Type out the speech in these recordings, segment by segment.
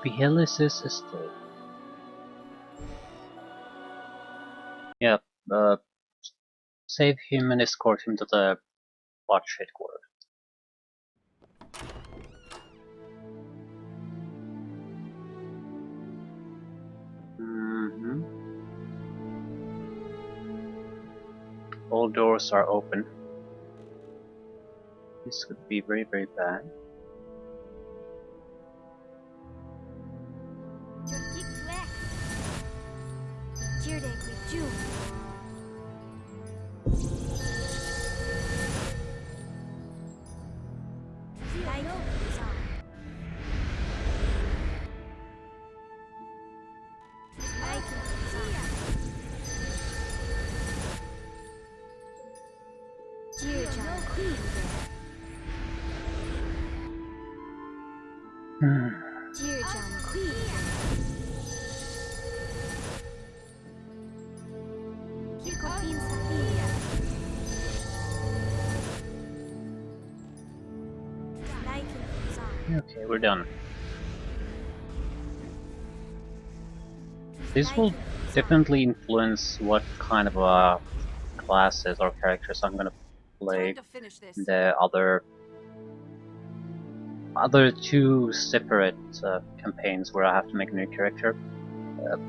Behelis' estate. Yeah, save him and escort him to the watch headquarters. All doors are open. This could be very, very bad. Okay, we're done. This will definitely influence what kind of classes or characters I'm gonna play in the other two separate campaigns where I have to make a new character.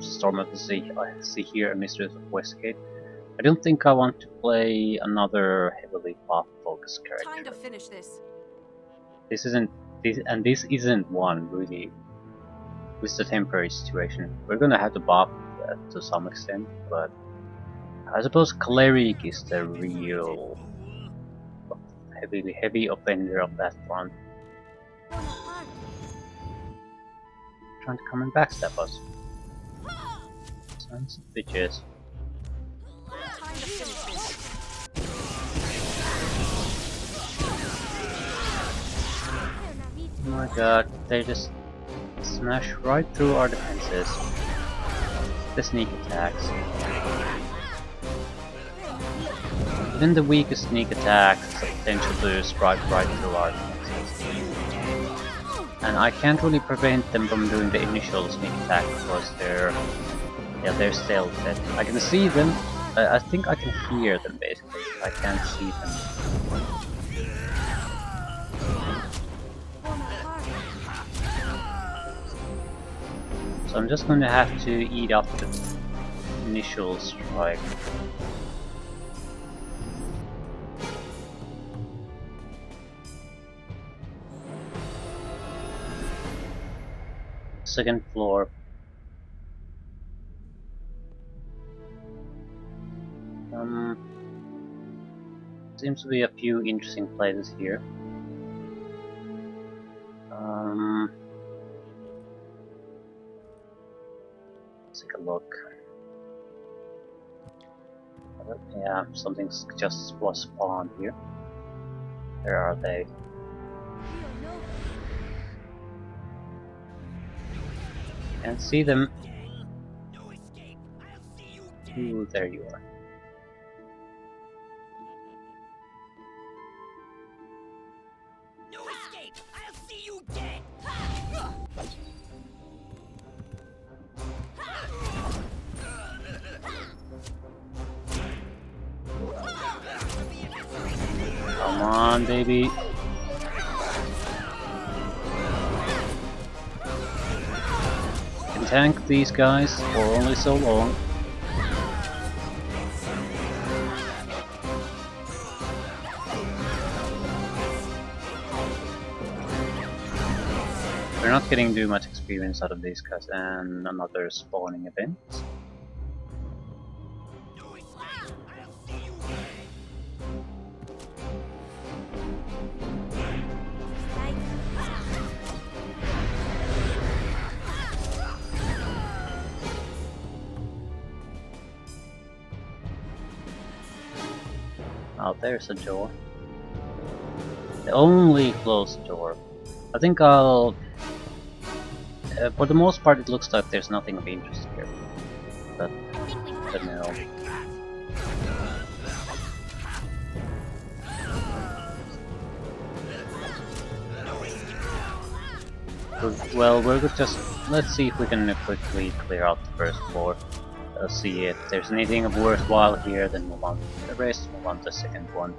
Storm of the Sea, I see here, and Mistress of Westgate. I don't think I want to play another heavily buff-focused character. Time to finish this. This isn't one really. It's a temporary situation. We're gonna have to buff that to some extent, but I suppose Cleric is the real heavy offender of that front. Trying to come and backstab us. Sons of bitches. Oh my god, they just smash right through our defenses. The sneak attacks. Even the weakest sneak attacks has the potential to strike right through our defenses. And I can't really prevent them from doing the initial sneak attack because they're stealthed. I can see them. I think I can hear them basically. I can't see them. So I'm just going to have to eat up the initial strike. Second floor. Seems to be a few interesting places here. Let's take a look. Yeah, something's just was spawned here. Where are they? Can't see them. Ooh, there you are. Come on, baby. Can tank these guys for only so long. We're not getting too much experience out of these guys, and another spawning event. Oh, there's a door. The only closed door. I think I'll... for the most part it looks like there's nothing of interest here. But no. Well, we're just let's see if we can quickly clear out the first floor. See if there's anything of worthwhile here, then move on to the rest, move on to the second one.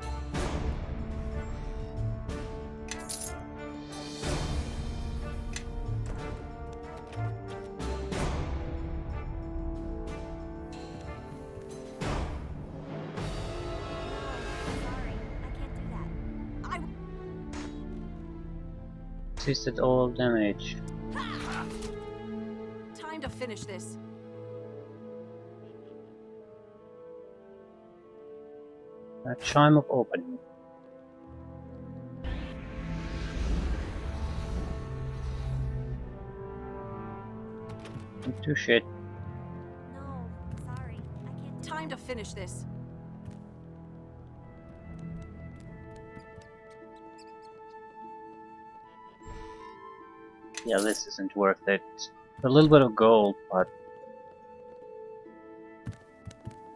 Resisted all damage. Time to finish this. A chime of opening. Into shit. No, sorry. I can't. Time to finish this. Yeah, this isn't worth it. A little bit of gold, but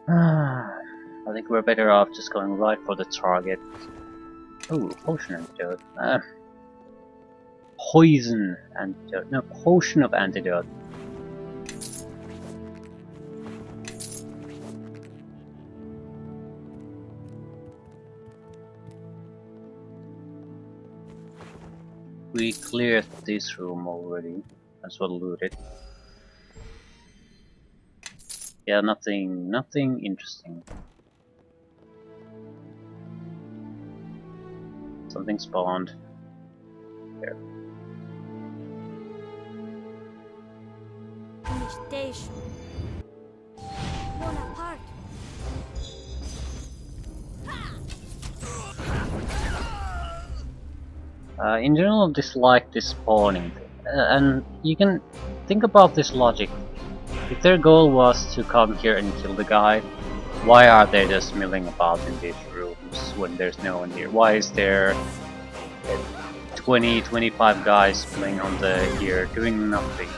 I think we're better off just going right for the target. Ooh, potion antidote. Poison antidote. No, potion of antidote. We cleared this room already. As well loot it. Yeah, nothing interesting. Something spawned. There. Station. Bonaparte. In general, dislike this spawning thing. And you can think about this logic. If their goal was to come here and kill the guy, why are they just milling about in these rooms when there's no one here? Why is there 20-25 guys milling on the here doing nothing?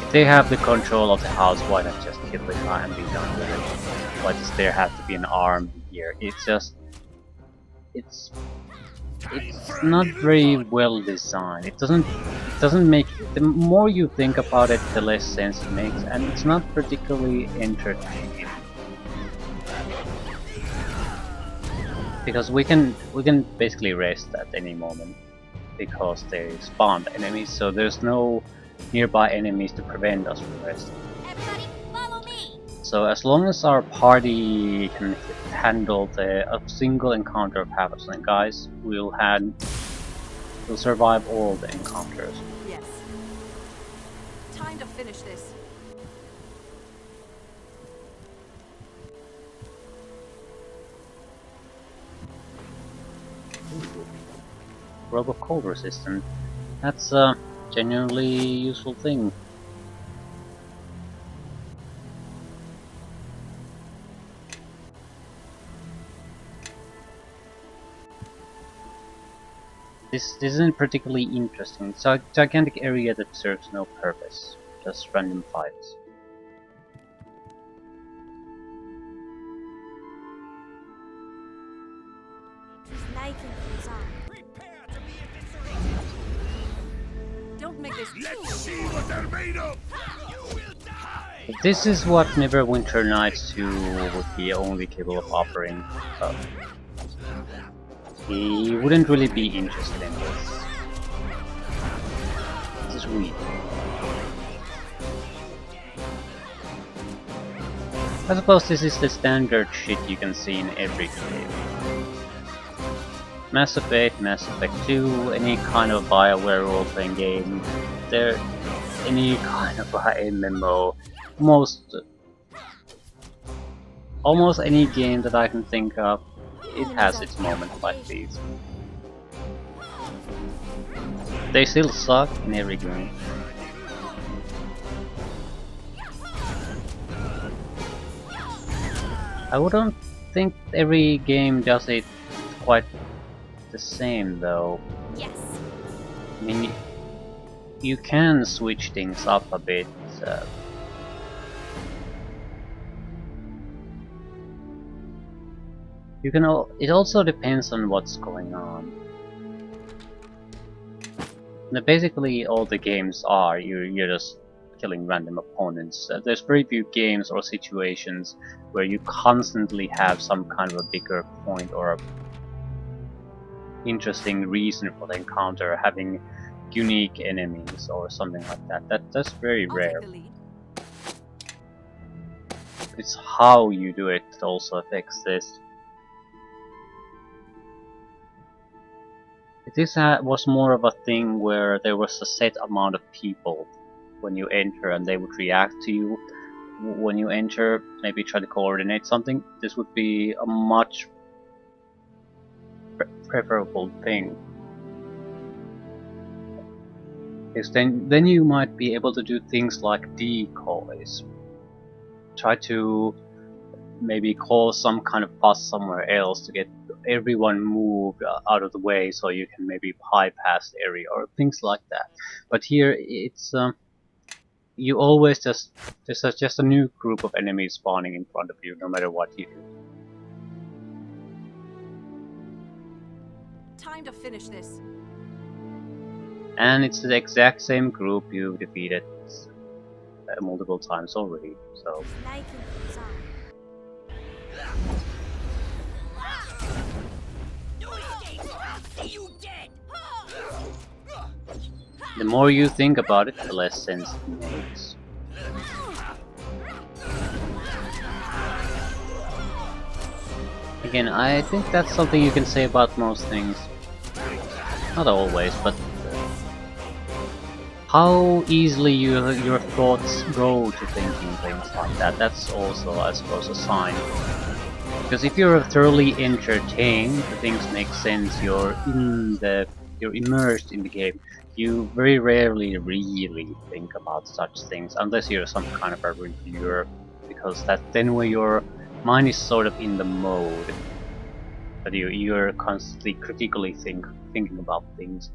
If they have the control of the house, why not just kill the guy and be done with it? Why does there have to be an army here? It's just... It's not very well designed. It doesn't make... The more you think about it, the less sense it makes, and it's not particularly entertaining. Because we can basically rest at any moment because they spawned enemies, so there's no nearby enemies to prevent us from resting. Everybody, follow me. So as long as our party can handle a single encounter of half a dozen guys, we'll survive all the encounters. Yes. Time to finish this. Robe of cold resistant. That's a genuinely useful thing. This isn't particularly interesting. It's a gigantic area that serves no purpose. Just random fights. Don't make this. Let's see what they're made of! You will die! This is what Neverwinter Nights 2 would be only capable of offering. He wouldn't really be interested in this. This is weak. I suppose this is the standard shit you can see in every game. Mass Effect, Mass Effect 2, any kind of BioWare role-playing game, any kind of MMO, almost any game that I can think of, it has its moments like these. They still suck in every game. I wouldn't think every game does it quite the same though. Yes. I mean, you can switch things up a bit. It also depends on what's going on. Basically, all the games are you're just killing random opponents. There's very few games or situations where you constantly have some kind of a bigger point or a interesting reason for the encounter, having unique enemies or something like that. That's very I'll take rare. the lead. It's how you do it that also affects this. This was more of a thing where there was a set amount of people when you enter and they would react to you when you enter, maybe try to coordinate something. This would be a much preferable thing. Because then you might be able to do things like decoys. Try to maybe cause some kind of fuss somewhere else to get everyone moved out of the way so you can maybe bypass the area or things like that. But here it's you always just a new group of enemies spawning in front of you no matter what you do. Time to finish this. And it's the exact same group you've defeated multiple times already, so Liking things on. You dead! the more you think about it, the less sense it makes. Again, I think that's something you can say about most things. Not always, but how easily your thoughts go to thinking things like that, that's also, I suppose, a sign. Because if you're thoroughly entertained, things make sense, you're immersed in the game, you very rarely really think about such things, unless you're some kind of a reviewer, because then where your mind is sort of in the mode, but you're constantly critically thinking about things.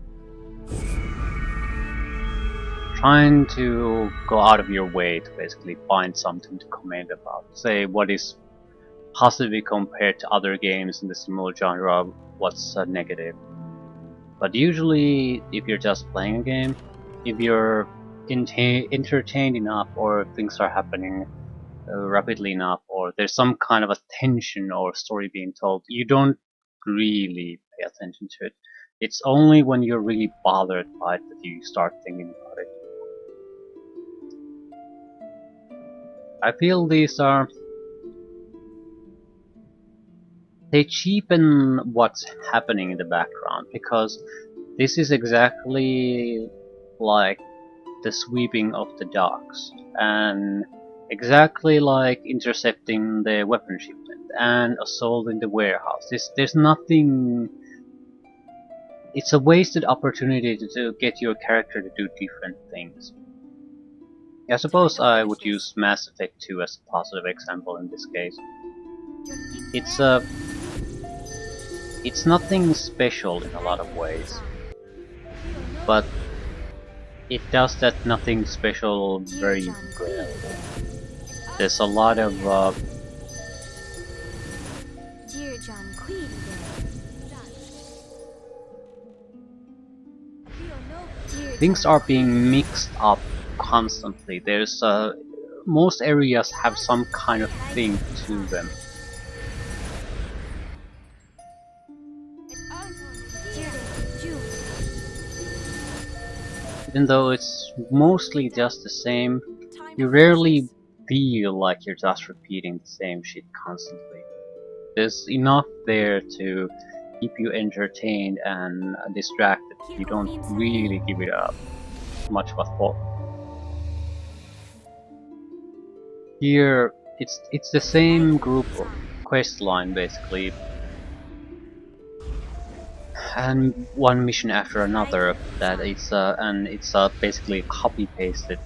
Trying to go out of your way to basically find something to comment about. Say what is positive compared to other games in the similar genre, what's negative. But usually, if you're just playing a game, if you're entertained enough, or things are happening rapidly enough, or there's some kind of a tension or story being told, you don't really pay attention to it. It's only when you're really bothered by it that you start thinking about it. I feel they cheapen what's happening in the background, because this is exactly like the sweeping of the docks, and exactly like intercepting the weapon shipment, and assaulting the warehouse. There's nothing. It's a wasted opportunity to get your character to do different things. I suppose I would use Mass Effect 2 as a positive example in this case. It's nothing special in a lot of ways, but it does that nothing special very rarely. There's a lot of Dear John Queen things are being mixed up constantly. There's most areas have some kind of thing to them. Even though it's mostly just the same, you rarely feel like you're just repeating the same shit constantly. There's enough there to keep you entertained and distracted. You don't really give it up much of a thought. Here, it's the same group of quest line basically, and one mission after another. That it's basically copy pasted,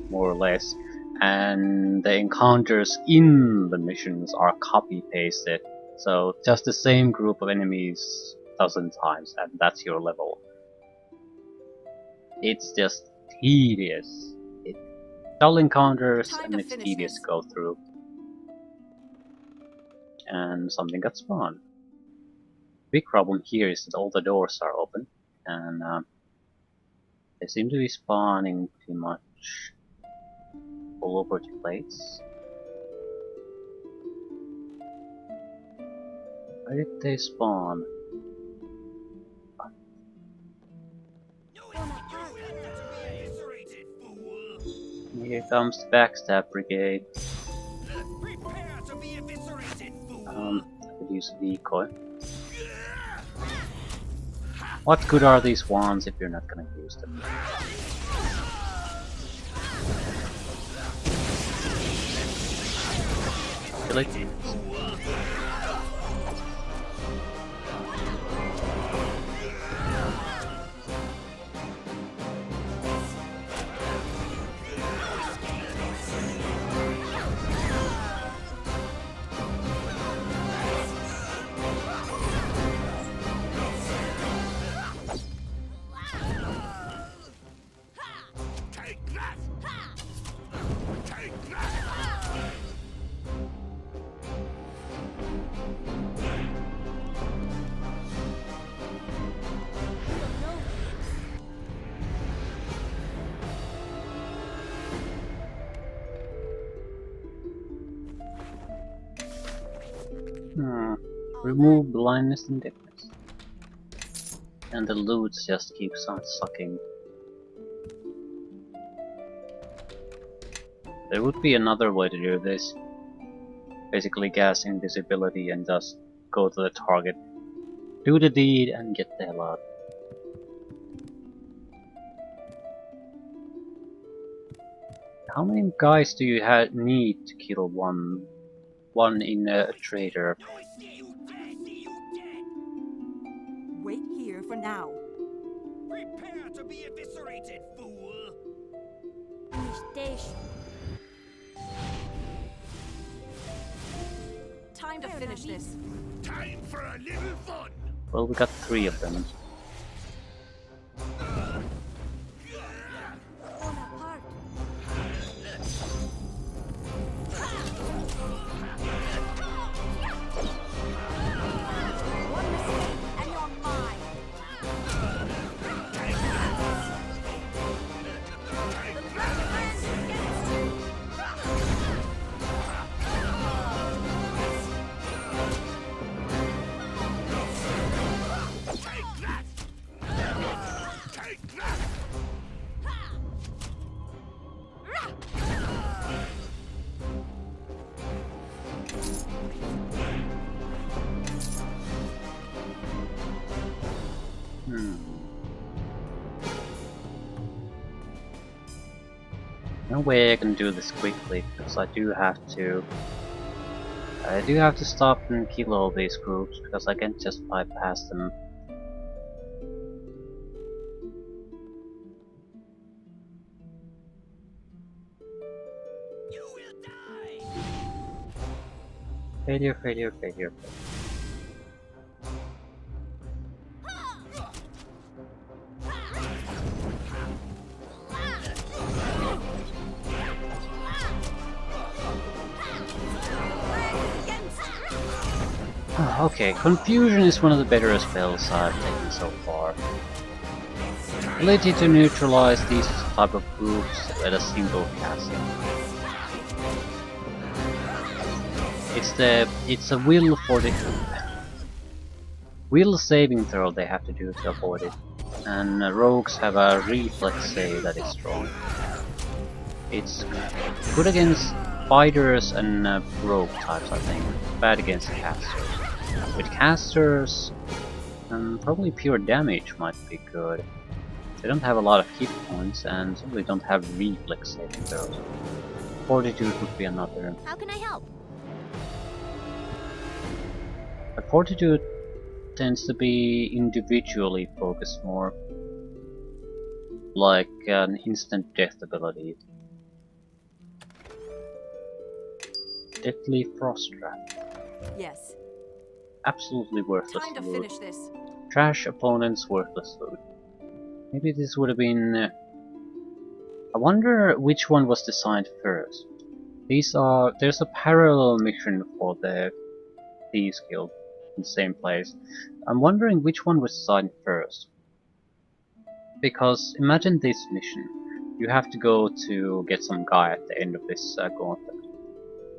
more or less, and the encounters in the missions are copy pasted. So just the same group of enemies 1,000 times, and that's your level. It's just tedious. It's dull encounters, and it's tedious to go through. And something got spawned. Big problem here is that all the doors are open, and They seem to be spawning pretty much all over the place. Where did they spawn? Here comes the Backstab Brigade. Prepare to be eviscerated, fool! I could use a decoy. What good are these wands if you're not gonna use them? Kill it. Take that! Take that! Remove blindness and deafness. And the loot just keeps on sucking. There would be another way to do this. Basically gas invisibility and just go to the target, do the deed and get the hell out. How many guys do you need to kill one in a trader? Wait here for now. Prepare to be eviscerated, fool! Station. Time to finish this. Time for a little fun! Well, we got 3 of them. Bonaparte. One mistake and you're mine. The left hand against you. Take that! Take that! No way I can do this quickly, because I do have to stop and kill all these groups, because I can't just bypass them. You will die! Failure, failure, failure. Okay, Confusion is one of the better spells I've taken so far. Ability to neutralize these type of groups at a single casting. It's a will for the will saving throw they have to do to avoid it, and rogues have a reflex save that is strong. It's good against fighters and rogue types, I think. Bad against casters. With casters, probably pure damage might be good. They don't have a lot of hit points and simply don't have reflex saving throws. Fortitude would be another. How can I help? But Fortitude tends to be individually focused more. Like an instant death ability. Deadly Frost Trap. Yes. Absolutely worthless Time to loot. finish this. Trash opponents, worthless loot. Maybe this would have been... I wonder which one was designed first. There's a parallel mission for the Thieves Guild in the same place. I'm wondering which one was designed first. Because imagine this mission. You have to go to get some guy at the end of this gauntlet.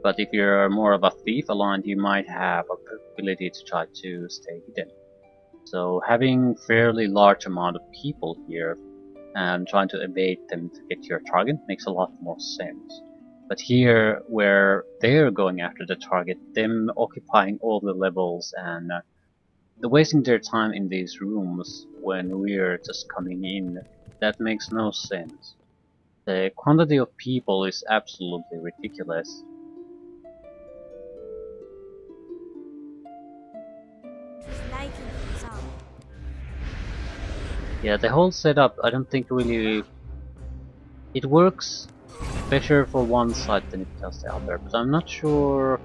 But if you're more of a thief aligned, you might have a ability to try to stay hidden. So having fairly large amount of people here and trying to evade them to get your target makes a lot more sense. But here, where they're going after the target, them occupying all the levels and the wasting their time in these rooms when we're just coming in, that makes no sense. The quantity of people is absolutely ridiculous. Yeah, the whole setup, I don't think really... It works better for one side than it does the other, but I'm not sure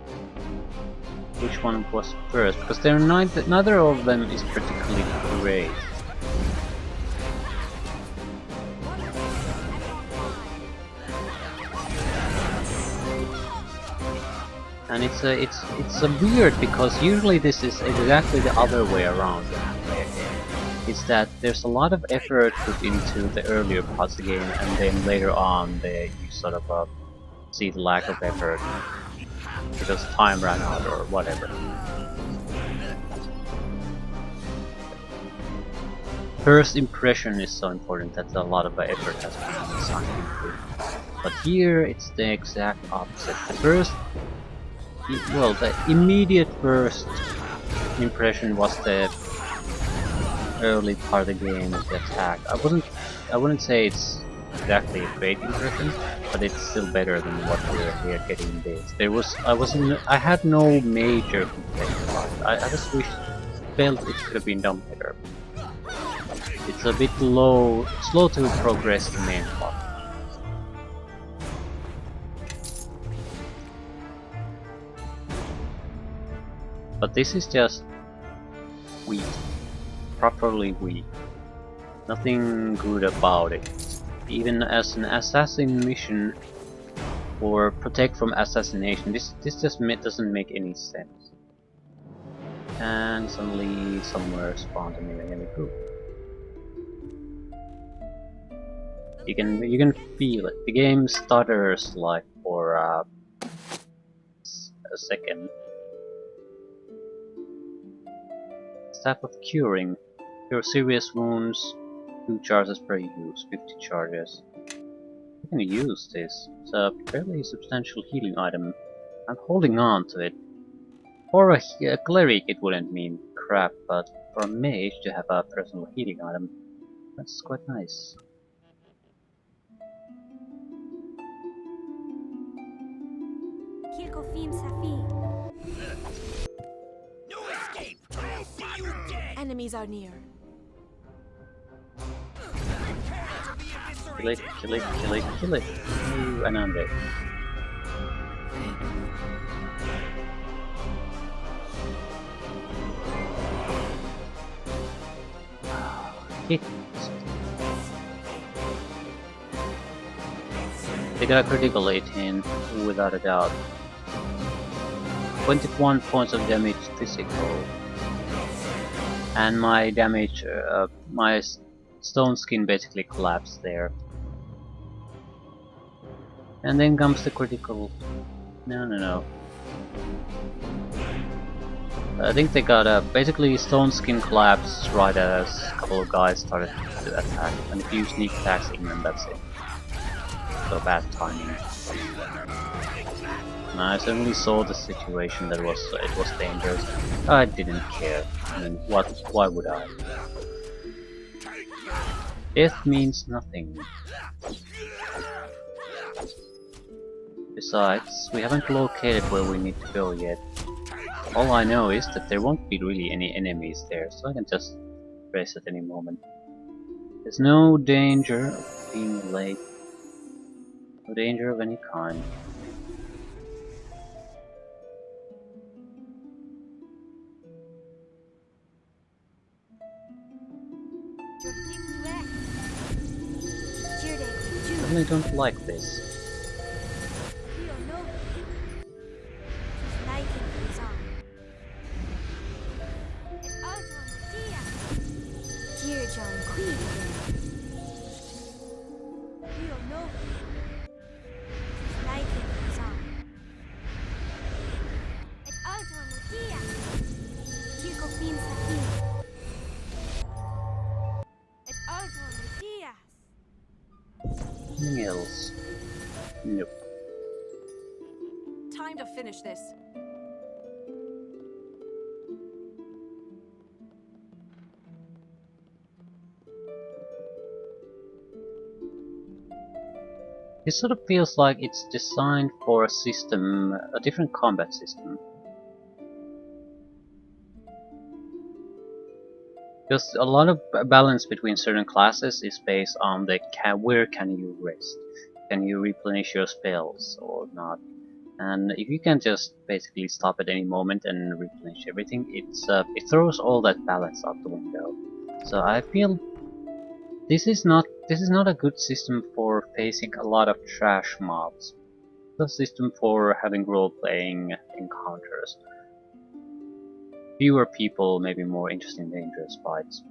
which one was first, because they're neither of them is particularly great. And it's a weird, because usually this is exactly the other way around. It's that there's a lot of effort put into the earlier parts of the game, and then later on you sort of see the lack of effort because time ran out or whatever. First impression is so important that a lot of effort has been sunk into it. But here it's the exact opposite. The immediate first impression was the early part of the game of the attack. I wouldn't say it's exactly a great impression, but it's still better than what we're here getting this. I had no major complaints about it. I just felt it could have been done better. It's a bit slow to progress the main plot. But this is just weak. Properly weak. Nothing good about it. Even as an assassin mission or protect from assassination, this just doesn't make any sense. And suddenly somewhere spawned a new enemy group. You can feel it. The game stutters like for a second. Staff of Curing. Cure serious wounds, 2 charges per use, 50 charges. You can use this. It's a fairly substantial healing item. I'm holding on to it. For a cleric it wouldn't mean crap, but for a mage to have a personal healing item, that's quite nice. No escape! I see you dead! Enemies are near. Kill it, kill it, kill it, kill it. Ooh, and I'm dead. Hit. They got a critical 18, without a doubt. 21 points of damage physical. And my damage, my stone skin basically collapsed there. And then comes the critical. No. I think they got basically stone skin collapsed right as a couple of guys started to attack. And if you sneak attacks in, then that's it. So bad timing. And I suddenly saw the situation that it was dangerous. I didn't care. I mean, why would I? Death means nothing. Besides, we haven't located where we need to go yet. All I know is that there won't be really any enemies there, so I can just press at any moment. There's no danger of being late. No danger of any kind. I really don't like this. It's all for Diaz. Anything else? Nope. Time to finish this. This sort of feels like it's designed for a system, a different combat system. Because a lot of balance between certain classes is based on the where can you rest, can you replenish your spells or not, and if you can just basically stop at any moment and replenish everything, it throws all that balance out the window. So I feel this is not a good system for facing a lot of trash mobs. It's a system for having role-playing encounters. Fewer people, maybe more interesting, dangerous fights.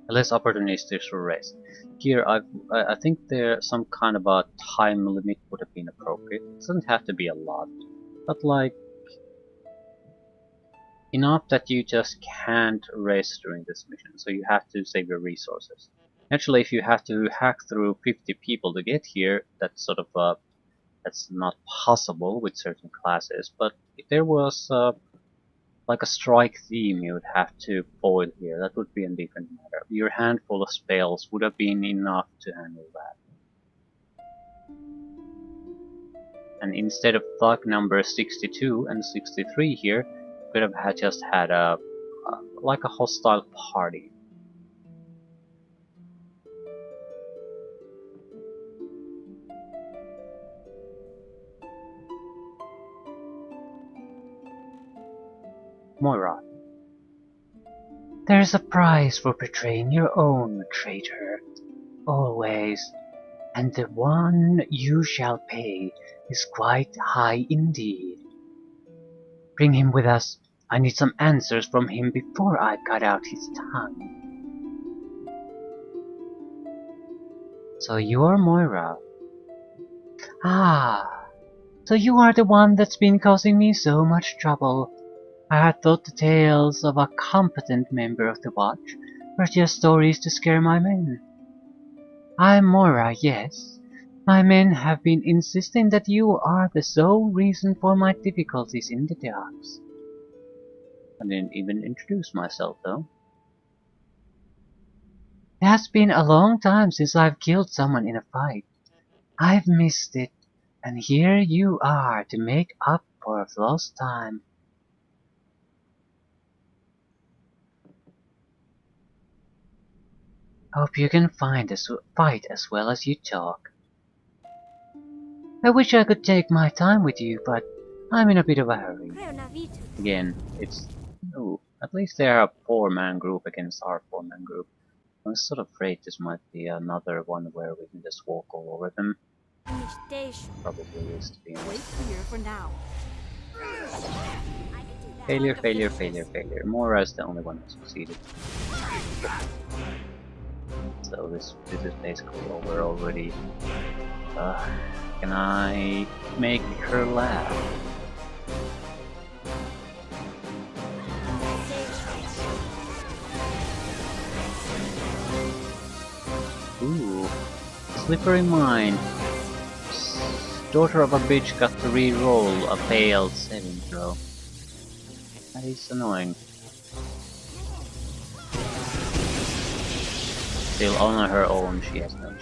Less opportunities for rest. Here, I think there some kind of a time limit would have been appropriate. It doesn't have to be a lot, but like enough that you just can't rest during this mission. So you have to save your resources. Actually, if you have to hack through 50 people to get here, that's sort of that's not possible with certain classes. But if there was like a strike theme you would have to foil here, that would be a different matter. Your handful of spells would have been enough to handle that. And instead of thug number 62 and 63 here, you could have just had like a hostile party. Moira. There's a price for betraying your own, traitor. Always. And the one you shall pay is quite high indeed. Bring him with us. I need some answers from him before I cut out his tongue. So you're Moira. Ah, so you are the one that's been causing me so much trouble. I had thought the tales of a competent member of the Watch were just stories to scare my men. I'm Moira, yes. My men have been insisting that you are the sole reason for my difficulties in the docks. I didn't even introduce myself, though. It has been a long time since I've killed someone in a fight. I've missed it, and here you are to make up for lost time. Hope you can fight as well as you talk. I wish I could take my time with you, but I'm in a bit of a hurry. Again, it's... Oh, at least they are a 4-man group against our 4-man group. I'm sort of afraid this might be another one where we can just walk all over them. Probably is, to be honest. Wait here for now. Failure, failure, failure, failure. Moira is the only one who succeeded. So this is basically over already. Can I make her laugh? Ooh, slippery mind. Daughter of a bitch got to re-roll a failed saving throw. That is annoying. Still, on her own, she has no chance.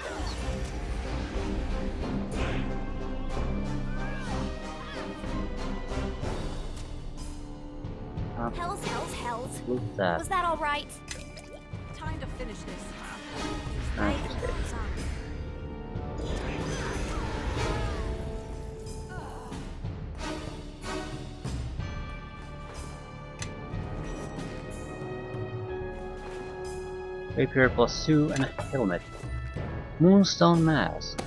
Hells. Who's that? Was that all right? Time to finish this. Ah, she's dead. Rapier +2 and a helmet. Moonstone mask.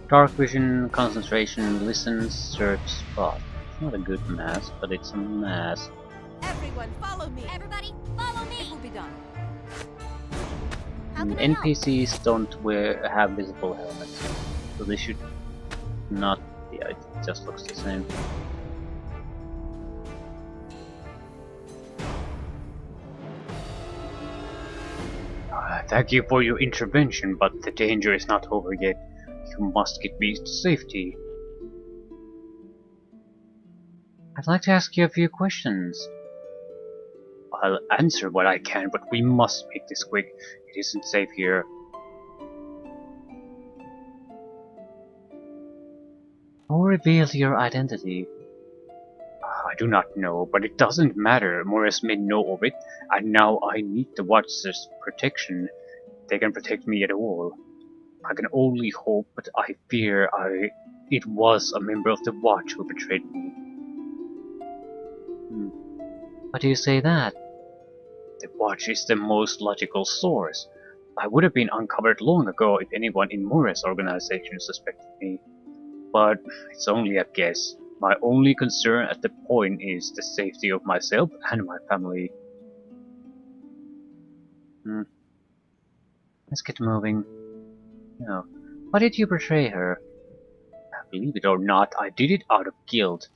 Dark vision, concentration, listen, search, spot. It's not a good mask, but it's a mask. Everyone, follow me. Everybody, follow It me. will be done. How can I help? NPCs don't have visible helmets, so they should not. Yeah, it just looks the same. Thank you for your intervention, but the danger is not over yet. You must get me to safety. I'd like to ask you a few questions. I'll answer what I can, but we must make this quick. It isn't safe here. Who revealed your identity? I do not know, but it doesn't matter. Morris may know of it, and now I need the Watcher's protection. They can protect me at all. I can only hope, but I fear it was a member of the Watch who betrayed me. Why do you say that? The Watch is the most logical source. I would have been uncovered long ago if anyone in Morris' organization suspected me. But it's only a guess. My only concern at the point is the safety of myself and my family. Let's get moving. No. Why did you betray her? Believe it or not, I did it out of guilt.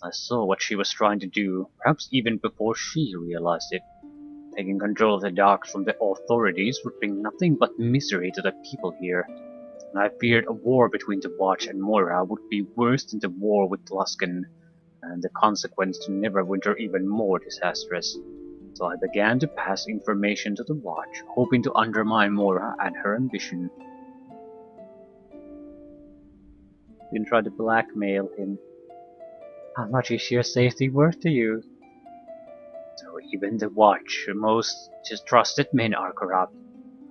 I saw what she was trying to do, perhaps even before she realized it. Taking control of the docks from the authorities would bring nothing but misery to the people here. And I feared a war between the Watch and Moira would be worse than the war with Luskan, and the consequence to Neverwinter even more disastrous. So I began to pass information to the Watch, hoping to undermine Moira and her ambition. You can try to blackmail him. How much is your safety worth to you? So even the Watch, most trusted men are corrupt.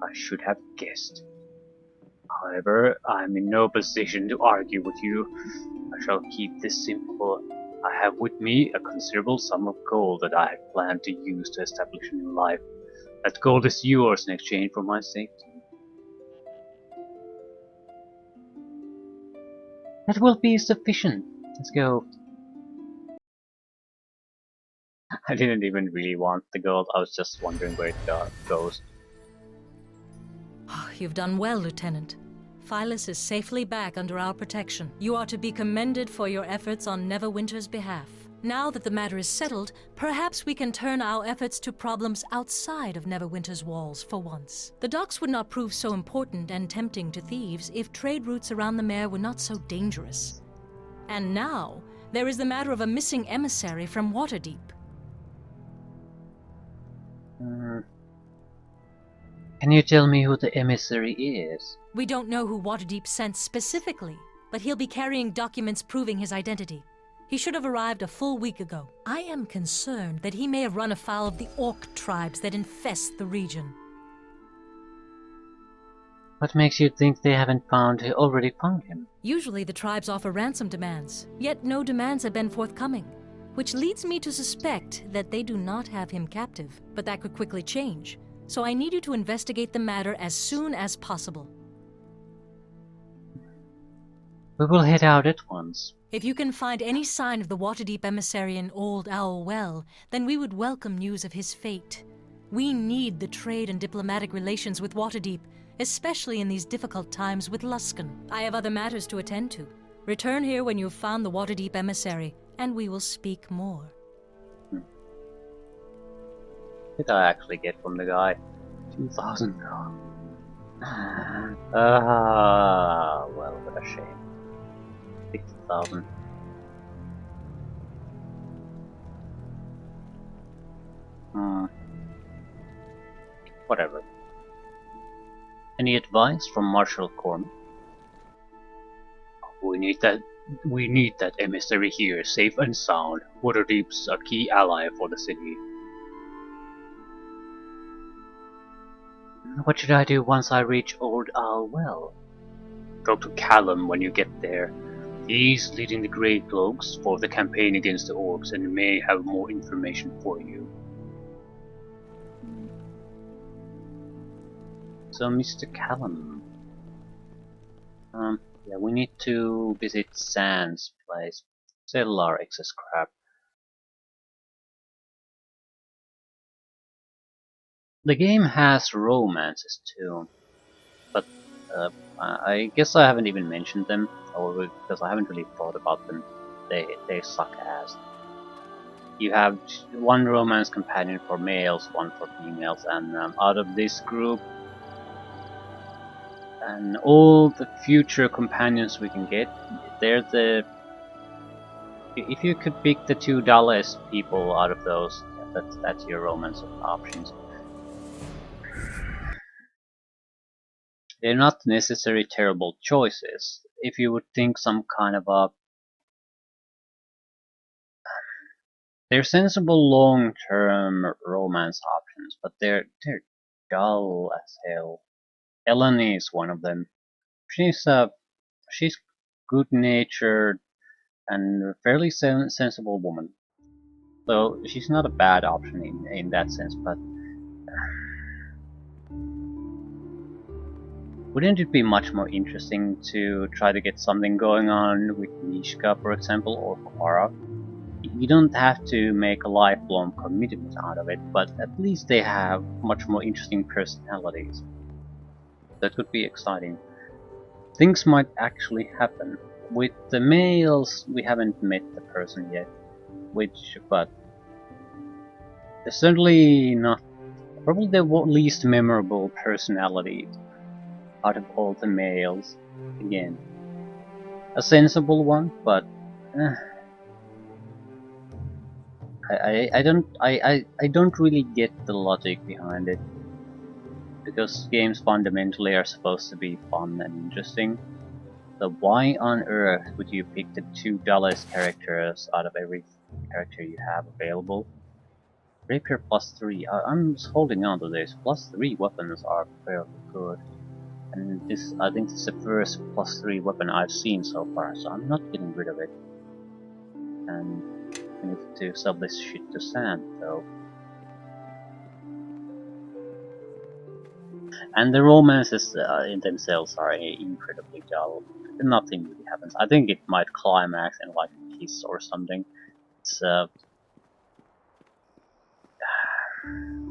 I should have guessed. However, I am in no position to argue with you. I shall keep this simple. I have with me a considerable sum of gold that I had planned to use to establish a new life. That gold is yours in exchange for my safety. That will be sufficient. Let's go. I didn't even really want the gold, I was just wondering where it goes. You've done well, Lieutenant. Phyllis is safely back under our protection. You are to be commended for your efforts on Neverwinter's behalf. Now that the matter is settled, perhaps we can turn our efforts to problems outside of Neverwinter's walls for once. The docks would not prove so important and tempting to thieves if trade routes around the mare were not so dangerous. And now, there is the matter of a missing emissary from Waterdeep. Can you tell me who the emissary is? We don't know who Waterdeep sent specifically, but he'll be carrying documents proving his identity. He should have arrived a full week ago. I am concerned that he may have run afoul of the orc tribes that infest the region. What makes you think they haven't already found him? Usually the tribes offer ransom demands, yet no demands have been forthcoming, which leads me to suspect that they do not have him captive. But that could quickly change, so I need you to investigate the matter as soon as possible. We will head out at once. If you can find any sign of the Waterdeep emissary in Old Owl Well, then we would welcome news of his fate. We need the trade and diplomatic relations with Waterdeep, especially in these difficult times with Luskan. I have other matters to attend to. Return here when you've found the Waterdeep emissary, and we will speak more. What did I actually get from the guy? 2,000 gold. Well, what a shame. 60,000. Whatever. Any advice from Marshal Corman? We need that emissary here, safe and sound. Waterdeep's a key ally for the city. What should I do once I reach Old Owl Well? Talk to Callum when you get there. He's leading the Grey Cloaks for the campaign against the orcs and may have more information for you. So, Mr. Callum. Yeah, we need to visit Sans' place. Sell our excess crap. The game has romances too, but I guess I haven't even mentioned them, or because I haven't really thought about them. They suck ass. You have one romance companion for males, one for females, and out of this group, and all the future companions we can get, they're the... If you could pick the $2 people out of those, that's your romance options. They're not necessarily terrible choices. If you would think some kind of a... They're sensible long-term romance options, but they're dull as hell. Ellen is one of them. She's good-natured and a fairly sensible woman. So she's not a bad option in that sense, but wouldn't it be much more interesting to try to get something going on with Mishka, for example, or Clara? You don't have to make a lifelong commitment out of it, but at least they have much more interesting personalities. That could be exciting. Things might actually happen. With the males, we haven't met the person yet, but they're certainly not, probably the least memorable personality out of all the males. Again, a sensible one, but I don't really get the logic behind it, because games fundamentally are supposed to be fun and interesting. So why on earth would you pick the $2 characters out of every character you have available? Rapier +3, I'm just holding on to this. +3 weapons are fairly good. And this, I think this is the first +3 weapon I've seen so far, so I'm not getting rid of it. And I need to sell this shit to Sand, though. And the romances in themselves are incredibly dull. Nothing really happens. I think it might climax in like a kiss or something.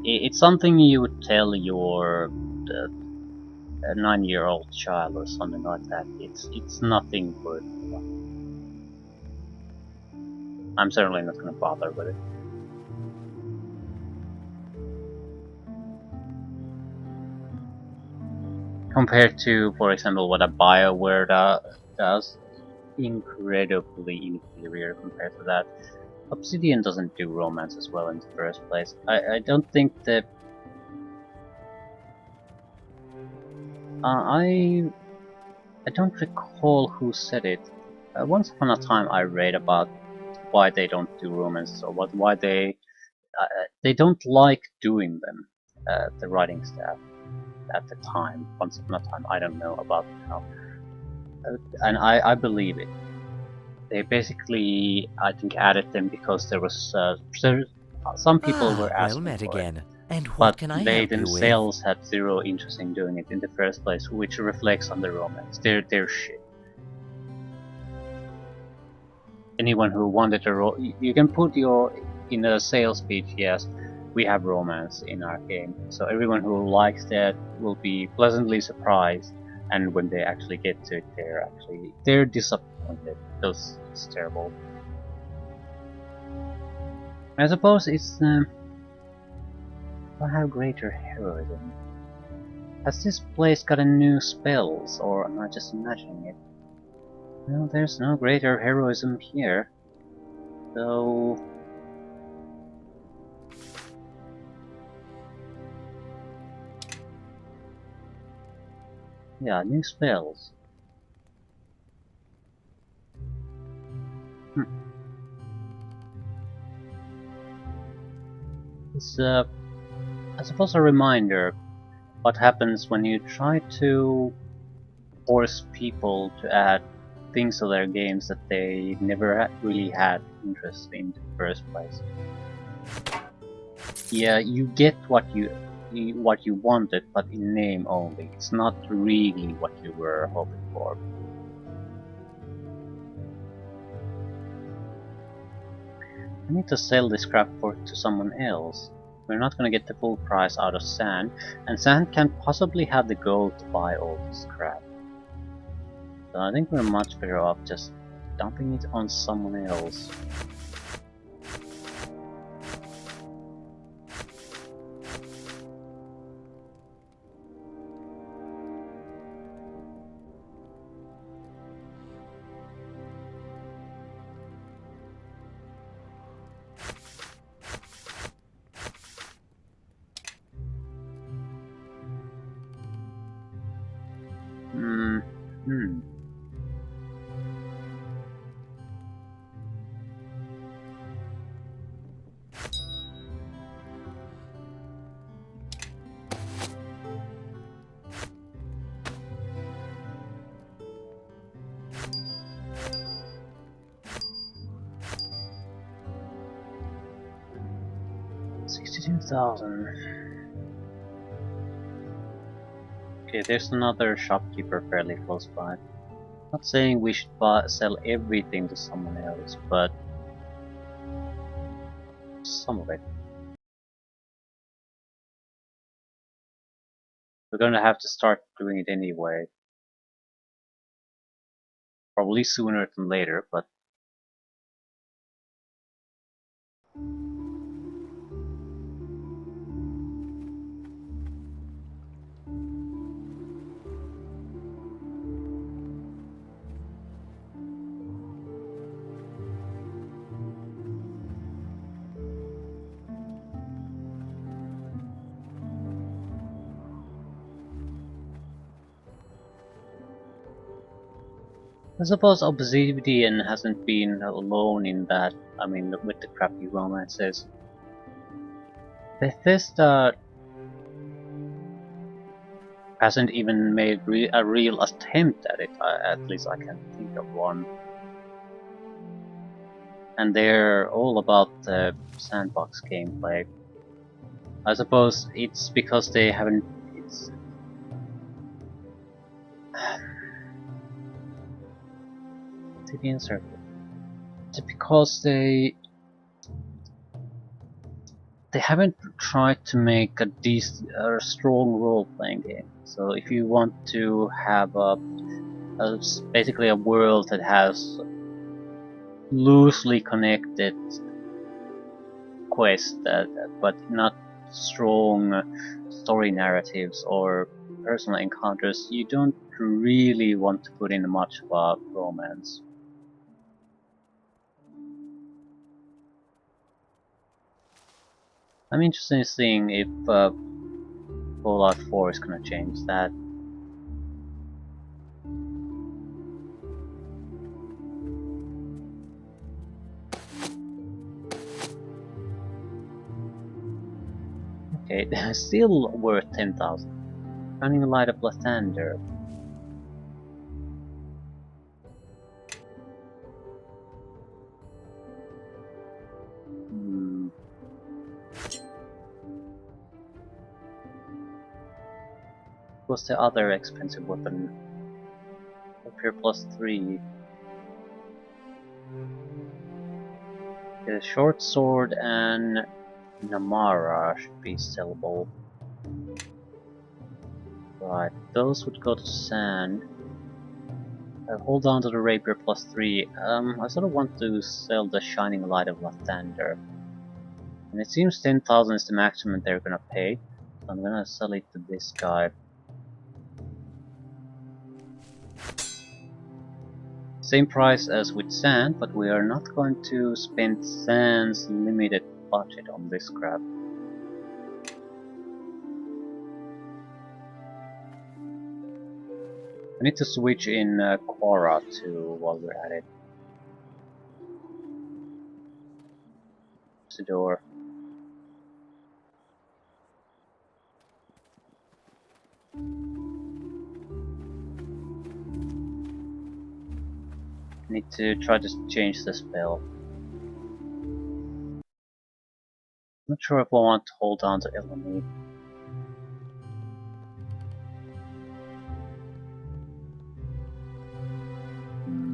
It's something you would tell your 9-year-old child or something like that. It's nothing worth it. I'm certainly not gonna bother with it. Compared to, for example, what a BioWare does, incredibly inferior compared to that. Obsidian doesn't do romance as well in the first place. I don't think that... I don't recall who said it. Once upon a time I read about why they don't do romances, or why they don't like doing them, the writing staff at the time. Once upon a time, I don't know about now. And I believe it. They basically, I think, added them because there was some people were asking well met for again. it, And what but can I they help you with? themselves had zero interest in doing it in the first place, which reflects on the romance. They're shit. Anyone who wanted a you can put in a sales pitch, yes, we have romance in our game. So everyone who likes that will be pleasantly surprised, and when they actually get to it, they're disappointed because it's terrible. I suppose it's I have greater heroism. Has this place got a new spells, or am I just imagining it? No, there's no greater heroism here. So... yeah, new spells. It's I suppose a reminder what happens when you try to force people to add things to their games that they never really had interest in the first place. Yeah, you get what you wanted, but in name only. It's not really what you were hoping for. I need to sell this crap to someone else. We're not gonna get the full price out of Sand, and Sand can't possibly have the gold to buy all this crap. So I think we're much better off just dumping it on someone else. Hmm. $62,000. Okay, there's another shopkeeper fairly close by. Not saying we should sell everything to someone else, but some of it. We're gonna have to start doing it anyway. Probably sooner than later, but I suppose Obsidian hasn't been alone in that. I mean, with the crappy romances. Bethesda hasn't even made a real attempt at it, at least I can't think of one. And they're all about the sandbox gameplay. I suppose it's because they haven't. It's Obsidian Circle. It's because they haven't tried to make a strong role-playing game. So if you want to have basically a world that has loosely connected quests, but not strong story narratives or personal encounters, you don't really want to put in much of a romance. I'm interested in seeing if Fallout 4 is gonna change that. Okay, still worth 10,000. Running a light of Lathander. Hmm. What's the other expensive weapon? Repair +3. The short sword and Namara should be sellable. Right, those would go to sand. Hold on to the rapier +3. I sort of want to sell the shining light of Lathander. And it seems 10,000 is the maximum they're gonna pay. So I'm gonna sell it to this guy. Same price as with sand, but we are not going to spend sand's limited budget on this crap. I need to switch in Quora too while we're at it. It's the door. I need to try to change the spell. Not sure if I want to hold on to Eleni.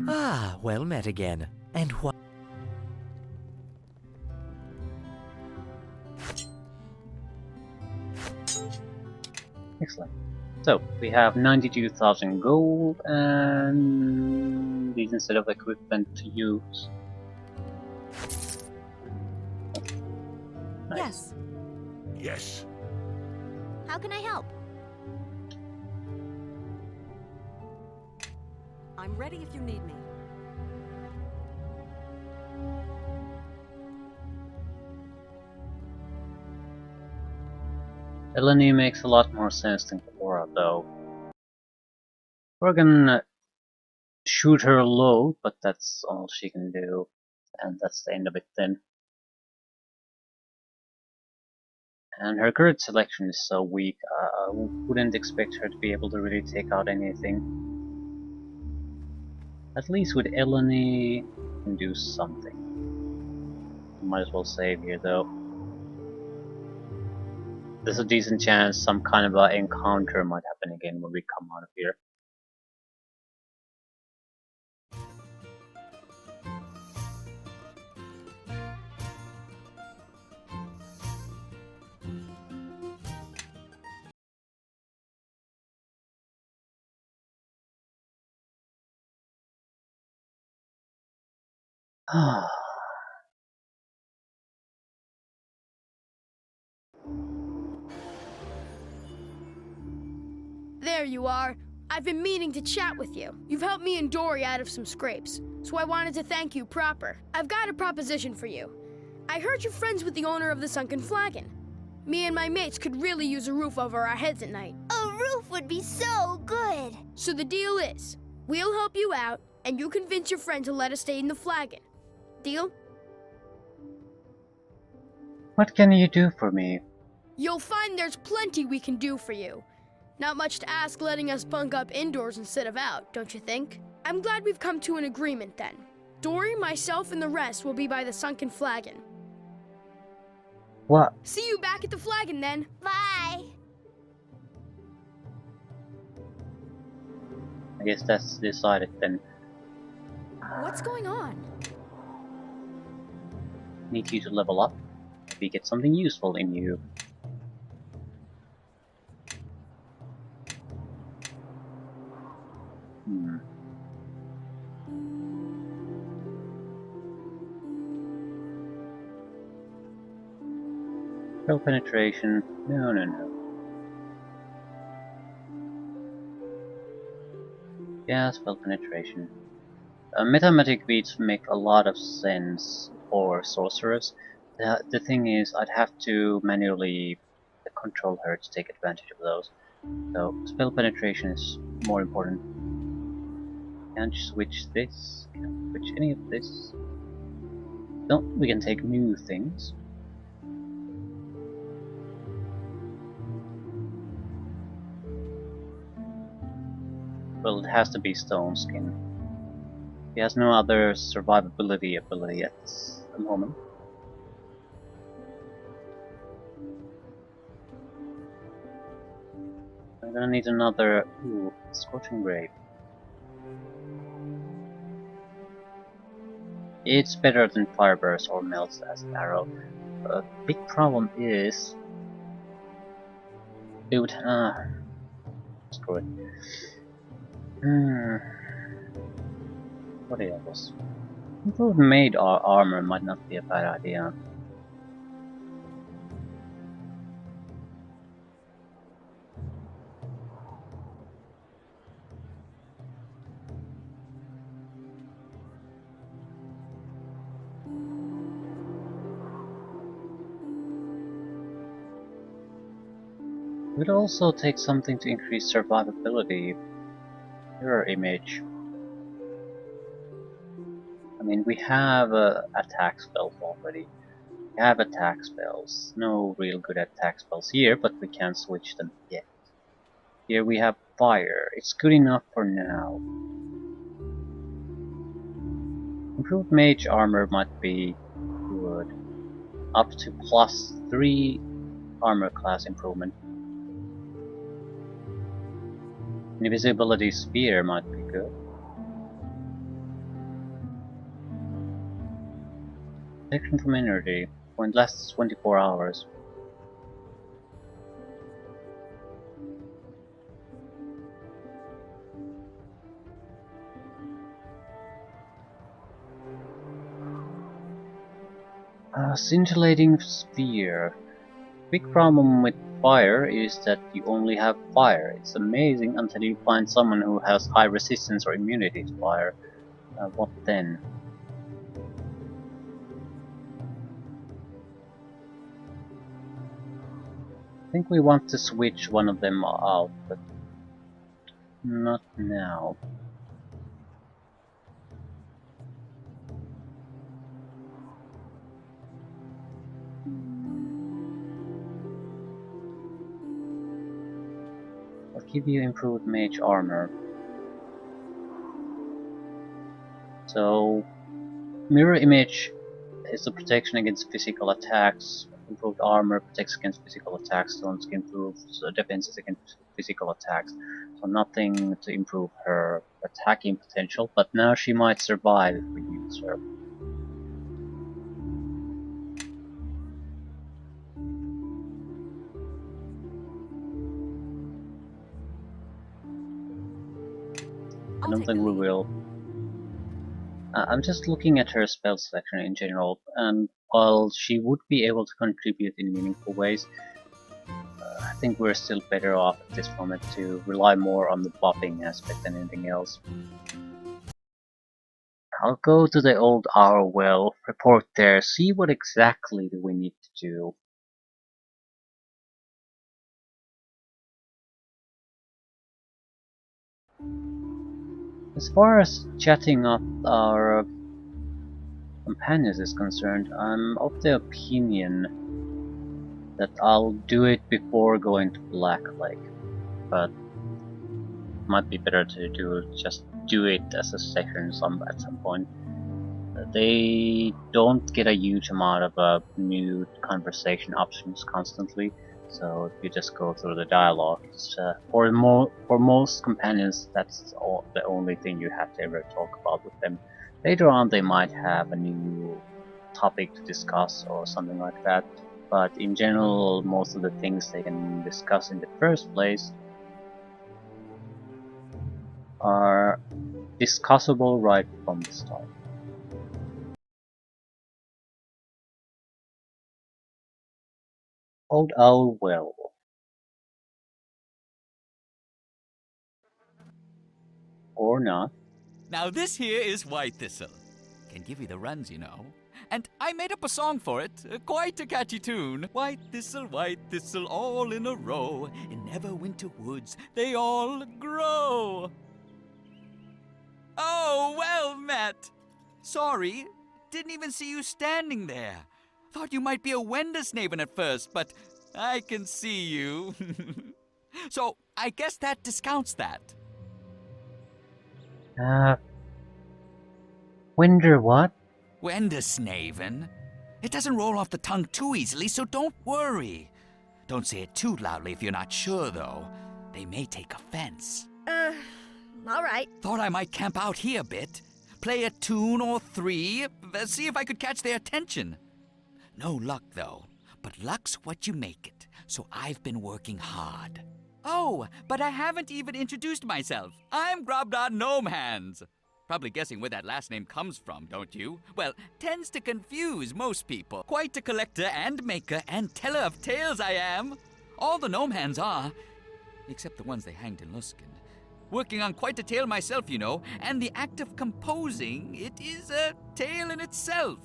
Ah, well met again. And what? Excellent. So, we have 92,000 gold and decent set of equipment to use. Nice. Yes. Yes. How can I help? I'm ready if you need me. Eleni makes a lot more sense than Quora though. We're gonna shoot her low, but that's all she can do, and that's the end of it then. And her current selection is so weak, I wouldn't expect her to be able to really take out anything. At least with Eleni, can do something. Might as well save here though. There's a decent chance some kind of an encounter might happen again when we come out of here. There you are. I've been meaning to chat with you. You've helped me and Dory out of some scrapes, so I wanted to thank you proper. I've got a proposition for you. I heard you're friends with the owner of the Sunken Flagon. Me and my mates could really use a roof over our heads at night. A roof would be so good. So the deal is, we'll help you out, and you convince your friend to let us stay in the Flagon. Deal? What can you do for me? You'll find there's plenty we can do for you. Not much to ask letting us bunk up indoors instead of out, don't you think? I'm glad we've come to an agreement then. Dory, myself, and the rest will be by the Sunken Flagon. What? See you back at the Flagon then. Bye. I guess that's decided then. What's going on? Need you to level up. Maybe get something useful in you. Spell penetration. No. Yeah, spell penetration. Metamatic beats make a lot of sense for sorcerers. The thing is, I'd have to manually control her to take advantage of those. So, spell penetration is more important. Can't switch this. Can't switch any of this. No, we can take new things. Well, it has to be Stone Skin. He has no other survivability ability at the moment. I'm gonna need another... Ooh, Scorching Grave. It's better than Fireburst or Melts as Arrow. Big problem is... It would... screw it. What else? Improved made armor might not be a bad idea. We'd also take something to increase survivability. Mirror image. I mean, we have attack spells already. We have attack spells. No real good attack spells here, but we can't switch them yet. Here we have fire. It's good enough for now. Improved mage armor might be good. Up to +3 armor class improvement. Invisibility spear might be good. Protection from energy. Point lasts 24 hours. Scintillating sphere. Big problem with fire is that you only have fire. It's amazing until you find someone who has high resistance or immunity to fire. What then? I think we want to switch one of them out, but not now. I'll give you improved mage armor. So, mirror image is the protection against physical attacks. Improved armor protects against physical attacks. Stones improves defenses against physical attacks. So nothing to improve her attacking potential, but now she might survive if we use her. I don't think we will. I'm just looking at her spell selection in general, and while she would be able to contribute in meaningful ways, I think we're still better off at this moment to rely more on the buffing aspect than anything else. I'll go to the old hour well, report there, see what exactly do we need to do. As far as chatting up our companions is concerned, I'm of the opinion that I'll do it before going to Black Lake, but it might be better to just do it as a section at some point. They don't get a huge amount of new conversation options constantly, so if you just go through the dialogue, it's, for most companions, that's the only thing you have to ever talk about with them. Later on, they might have a new topic to discuss or something like that, but in general, most of the things they can discuss in the first place are discussable right from the start. Old Owl Well. Or not. Now this here is White Thistle. Can give you the runs, you know. And I made up a song for it, quite a catchy tune. White thistle, all in a row. In Neverwinter woods, they all grow. Oh, well met. Sorry, didn't even see you standing there. Thought you might be a Wendersnaven at first, but I can see you. So, I guess that discounts that. Winder what? Wendersnaven? It doesn't roll off the tongue too easily, so don't worry. Don't say it too loudly if you're not sure, though. They may take offense. All right. Thought I might camp out here a bit. Play a tune or three, see if I could catch their attention. No luck, though. But luck's what you make it, so I've been working hard. Oh, but I haven't even introduced myself. I'm Grobdar Gnome Hands. Probably guessing where that last name comes from, don't you? Well, tends to confuse most people. Quite a collector and maker and teller of tales I am. All the gnome hands are, except the ones they hanged in Luskan. Working on quite a tale myself, you know, and the act of composing, it is a tale in itself.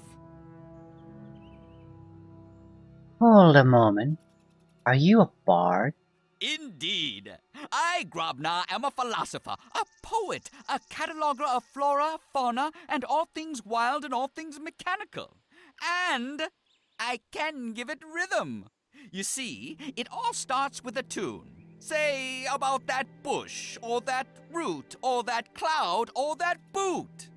Hold a moment. Are you a bard? Indeed. I, Grobnar, am a philosopher, a poet, a cataloger of flora, fauna, and all things wild and all things mechanical. And I can give it rhythm. You see, it all starts with a tune. Say about that bush, or that root, or that cloud, or that boot.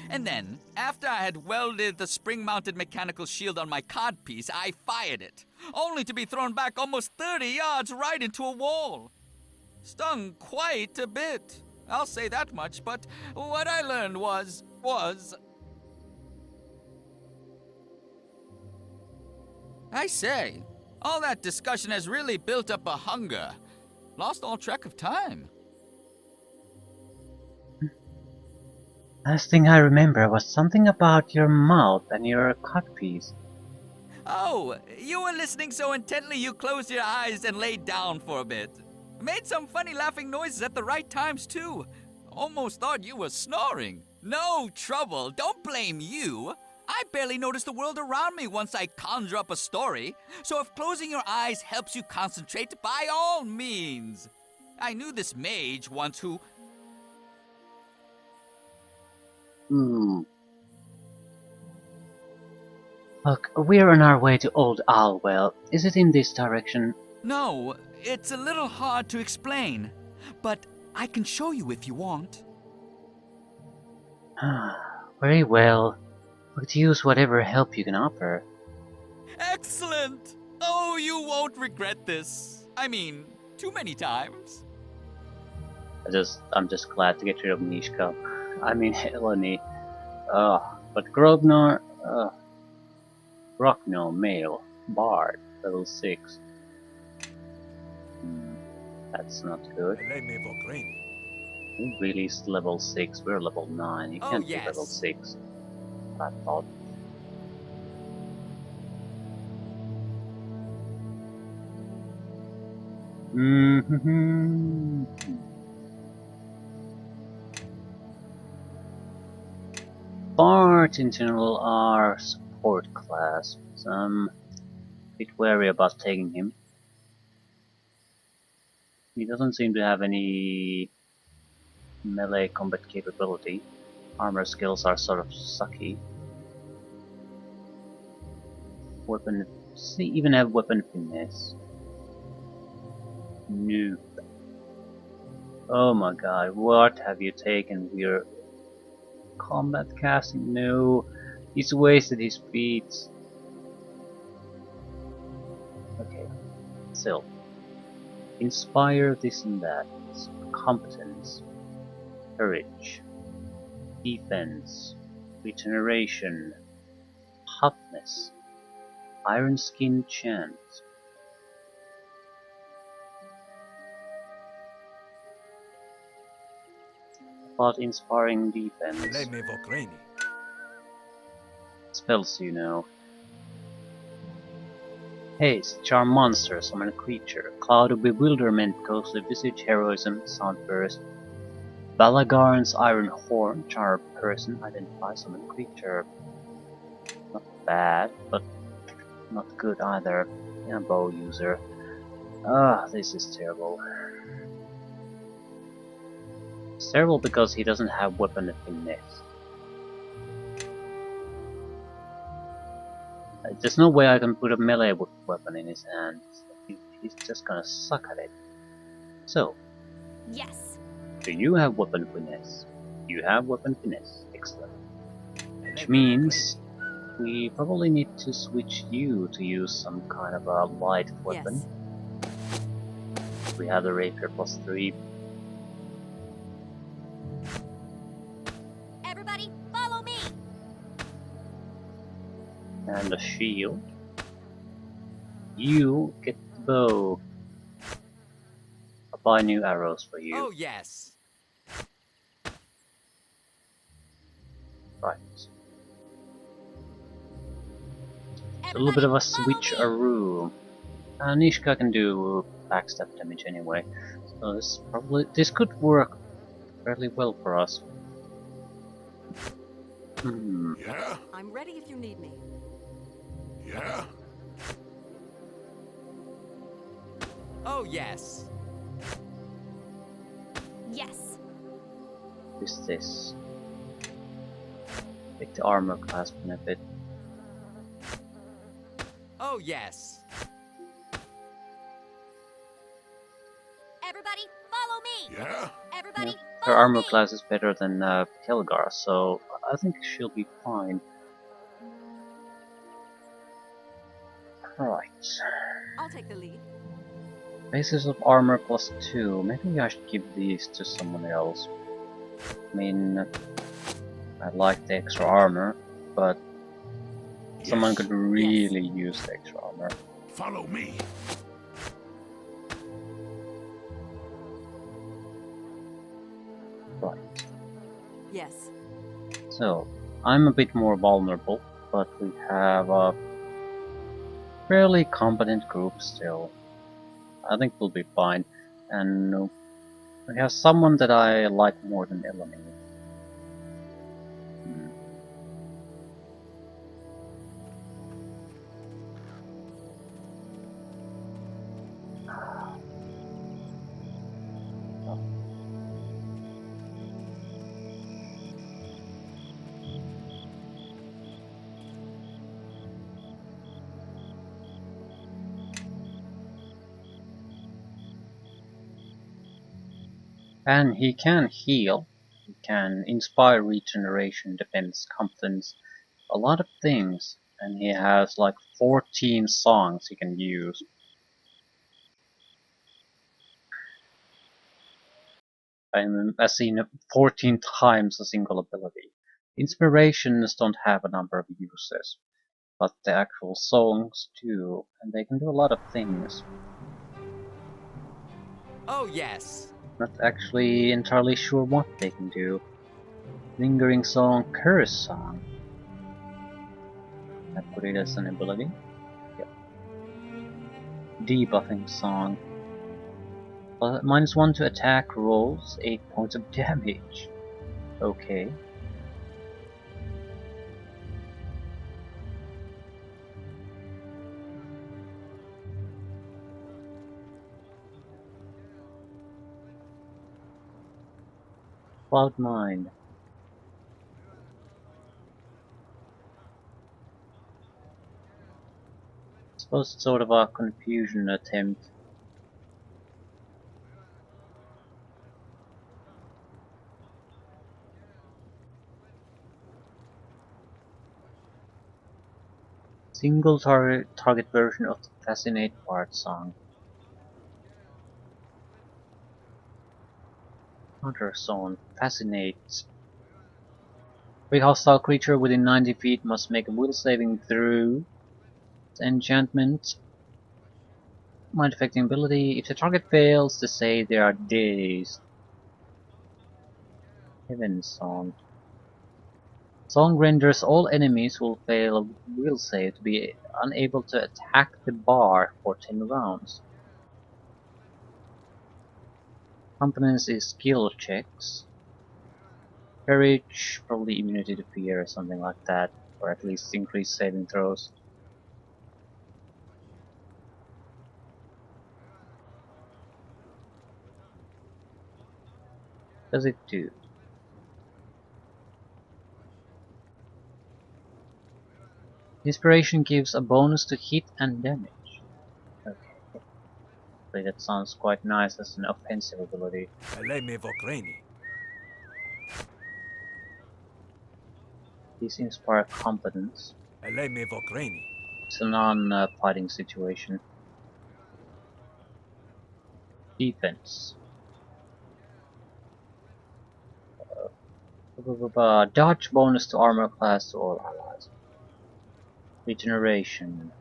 And then, after I had welded the spring-mounted mechanical shield on my codpiece, I fired it, only to be thrown back almost 30 yards right into a wall. Stung quite a bit, I'll say that much, but what I learned was... I say, all that discussion has really built up a hunger. Lost all track of time. Last thing I remember was something about your mouth and your codpiece. Oh, you were listening so intently you closed your eyes and laid down for a bit. Made some funny laughing noises at the right times, too. Almost thought you were snoring. No trouble, don't blame you. I barely notice the world around me once I conjure up a story. So if closing your eyes helps you concentrate, by all means. I knew this mage once who... Look, we're on our way to Old Alwell. Is it in this direction? No, it's a little hard to explain, but I can show you if you want. Very well. We could use whatever help you can offer. Excellent! Oh, you won't regret this. I mean, too many times. I'm just glad to get rid of Nishka. I mean, Eleni. But Grognar, Rockno, male, Bard, level 6. That's not good. He really is level 6, we're level 9, he Oh, can't be yes. level 6. I thought. Bards in general are support class, so I'm a bit wary about taking him. He doesn't seem to have any melee combat capability. Armor skills are sort of sucky. Weapon, does he even have weapon finesse? Nope. Oh my god, what have you taken? We're combat casting? No, he's wasted his feats. Okay, still. Inspire this and that. Competence. Courage. Defense. Regeneration. Toughness. Iron Skin Chance. About inspiring defense. Spells you know. Haste, charm monster, summon a creature. Cloud of bewilderment, ghostly visage, heroism, sound burst. Balagarn's iron horn, charm person, identify, summon creature. Not bad, but not good either. Yeah, bow user. This is terrible. It's terrible because he doesn't have weapon finesse. There's no way I can put a melee weapon in his hands. He's just gonna suck at it. So, Yes. do you have weapon finesse? You have weapon finesse. Excellent. Which means we probably need to switch you to use some kind of a light weapon. Yes. We have the rapier plus 3. Everybody, follow me. And a shield. You get the bow. I'll buy new arrows for you. Oh, yes. Right. It's a little bit of a switcheroo. Nishka can do backstab damage anyway, so this could work fairly well for us. Yeah? I'm ready if you need me. Yeah? Oh, yes. Yes. What's this? Take the armor class benefit. Oh, yes. Everybody, follow me. Yeah? Everybody, Her follow armor me. class is better than Helgar, so I think she'll be fine. Right. I'll take the lead. Basis of armor plus 2. Maybe I should give these to someone else. I mean, I like the extra armor, but someone could really use the extra armor. Follow me. Right. Yes. So, I'm a bit more vulnerable, but we have a fairly competent group still. I think we'll be fine. And we have someone that I like more than Eleni. And he can heal, he can inspire regeneration, defense, confidence, a lot of things. And he has like 14 songs he can use. I've seen 14 times a single ability. Inspirations don't have a number of uses, but the actual songs do, and they can do a lot of things. Oh, yes. Not actually entirely sure what they can do. Lingering Song, Curse Song. I put it as an ability. Yep. Debuffing Song. -1 to attack rolls, 8 points of damage. Okay. Cloud Mind. Suppose it's sort of a confusion attempt. Single target version of the Fascinate Part song. Hunter Zone. Fascinate. Every hostile creature within 90 feet must make a will saving throw. Enchantment. Mind affecting ability. If the target fails, to say they are dazed. Heaven Song. Song renders all enemies who fail a will save to be unable to attack the bar for 10 rounds. Components is skill checks. Courage, probably immunity to fear or something like that, or at least increased saving throws. Does it do? Inspiration gives a bonus to hit and damage. Okay, that sounds quite nice as an offensive ability. These inspire competence. It's a non-fighting situation. Defense. Dodge bonus to armor class to all allies. Regeneration.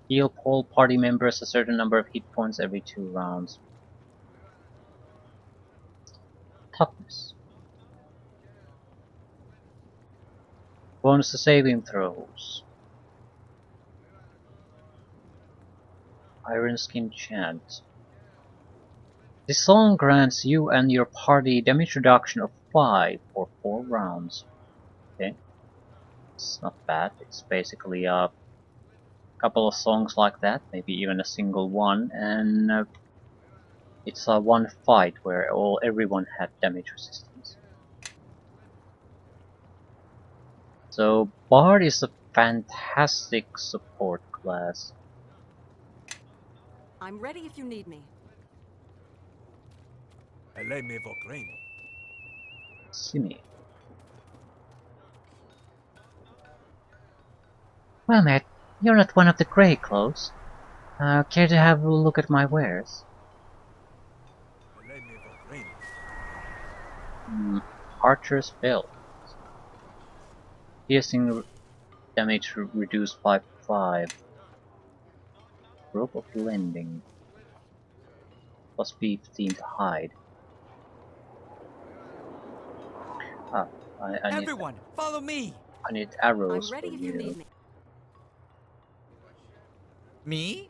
Heal all party members a certain number of hit points every 2 rounds. Toughness. Bonus to saving throws. Iron Skin Chant. This song grants you and your party damage reduction of 5 for 4 rounds. Okay. It's not bad. It's basically a couple of songs like that, maybe even a single one, and it's a one fight where everyone had damage resistance. So Bard is a fantastic support class. I'm ready if you need me. Simi. Well, Matt, you're not one of the grey clothes. Care to have a look at my wares? Archer's Belt. Piercing damage reduced by 5. Rope of Lending. Plus 15 to hide. Ah, I need, Everyone, follow me. I need arrows I'm ready for if you need me. Me?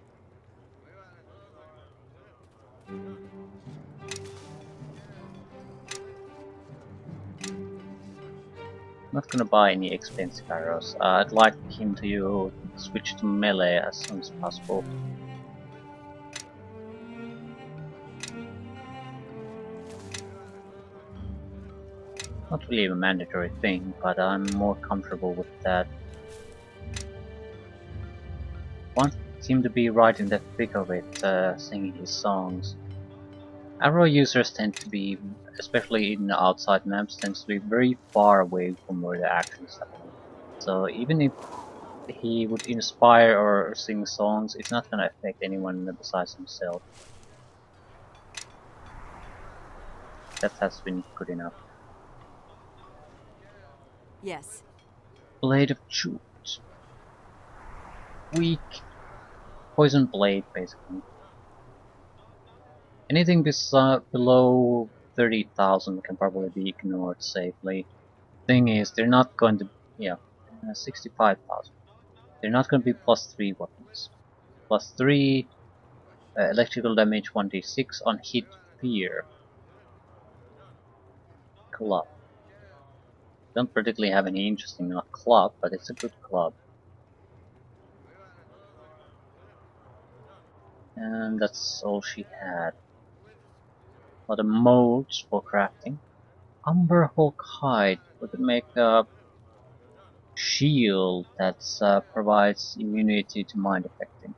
Not gonna buy any expensive arrows. I'd like him to switch to melee as soon as possible. Not really a mandatory thing, but I'm more comfortable with that. Want him to be right in the thick of it, singing his songs. Arrow users tend to be, especially in the outside maps, tends to be very far away from where the action is happening. So even if he would inspire or sing songs, it's not gonna affect anyone besides himself. That has been good enough. Yes. Blade of Truth. Weak. Poison blade, basically. Anything below 30,000 can probably be ignored safely. Thing is, they're not going to... yeah, 65,000. They're not going to be +3 weapons. +3 electrical damage 1d6 on hit fear. Club. Don't particularly have any interest in a club, but it's a good club. And that's all she had. A lot of molds for crafting. Umber Hulk hide would make a shield that provides immunity to mind affecting.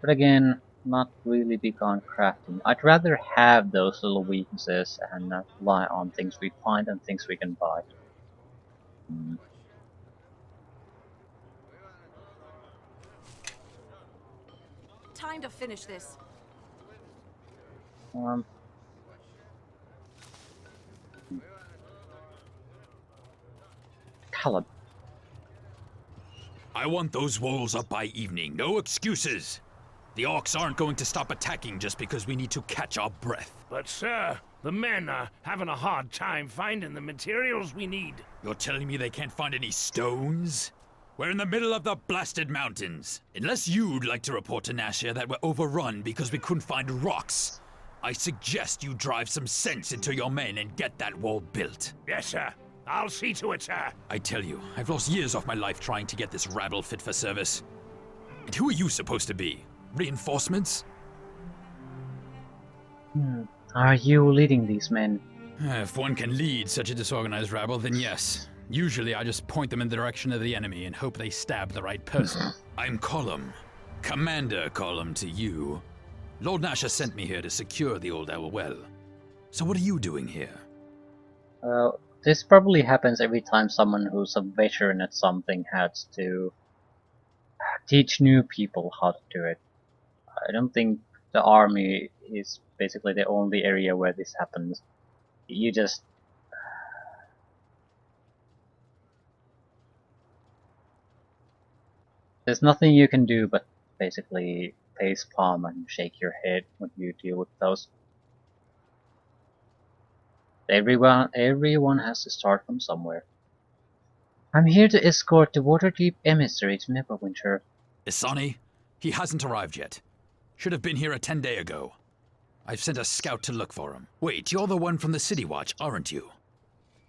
But again, not really big on crafting. I'd rather have those little weaknesses and rely on things we find and things we can buy. Time to finish this. Um, Caleb. I want those walls up by evening. No excuses. The orcs aren't going to stop attacking just because we need to catch our breath. But, sir, the men are having a hard time finding the materials we need. You're telling me they can't find any stones? We're in the middle of the blasted mountains. Unless you'd like to report to Nashia that we're overrun because we couldn't find rocks, I suggest you drive some sense into your men and get that wall built. Yes, sir. I'll see to it, sir. I tell you, I've lost years of my life trying to get this rabble fit for service. And who are you supposed to be? Reinforcements? Are you leading these men? If one can lead such a disorganized rabble, then yes. Usually I just point them in the direction of the enemy and hope they stab the right person. I'm Column. Commander Column to you. Lord Nasha sent me here to secure the old Owl Well. So what are you doing here? This probably happens every time someone who's a veteran at something has to teach new people how to do it. I don't think the army is basically the only area where this happens. You just... there's nothing you can do but basically face palm and shake your head when you deal with those. Everyone has to start from somewhere. I'm here to escort the Waterdeep emissary to Neverwinter. Isani? He hasn't arrived yet. Should have been here a 10 days ago. I've sent a scout to look for him. Wait, you're the one from the City Watch, aren't you?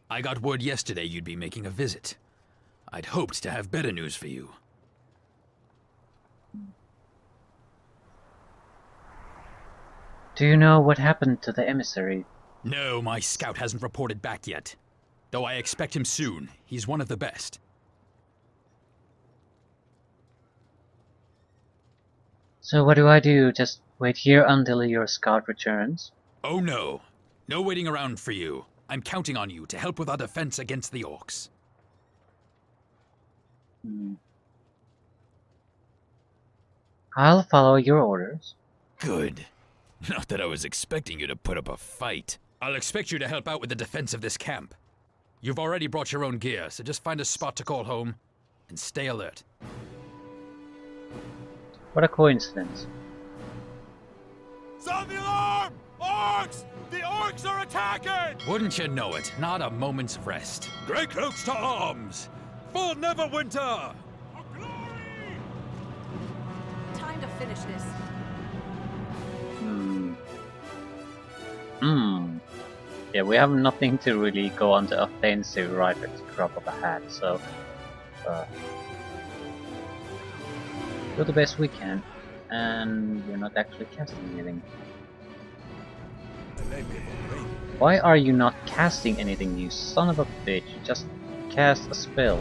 I got word yesterday you'd be making a visit. I'd hoped to have better news for you. Do you know what happened to the emissary? No, my scout hasn't reported back yet. Though I expect him soon. He's one of the best. So what do I do? Just wait here until your scout returns? Oh no. No waiting around for you. I'm counting on you to help with our defense against the orcs. I'll follow your orders. Good. Not that I was expecting you to put up a fight. I'll expect you to help out with the defense of this camp. You've already brought your own gear, so just find a spot to call home and stay alert. What a coincidence. Sound the alarm! Orcs! The orcs are attacking! Wouldn't you know it? Not a moment's rest. Grey cloaks to arms! For Neverwinter! Time to finish this. Yeah, we have nothing to really go on the offensive right at the drop of a hat, so do the best we can, and we're not actually casting anything. Why are you not casting anything, you son of a bitch? Just cast a spell.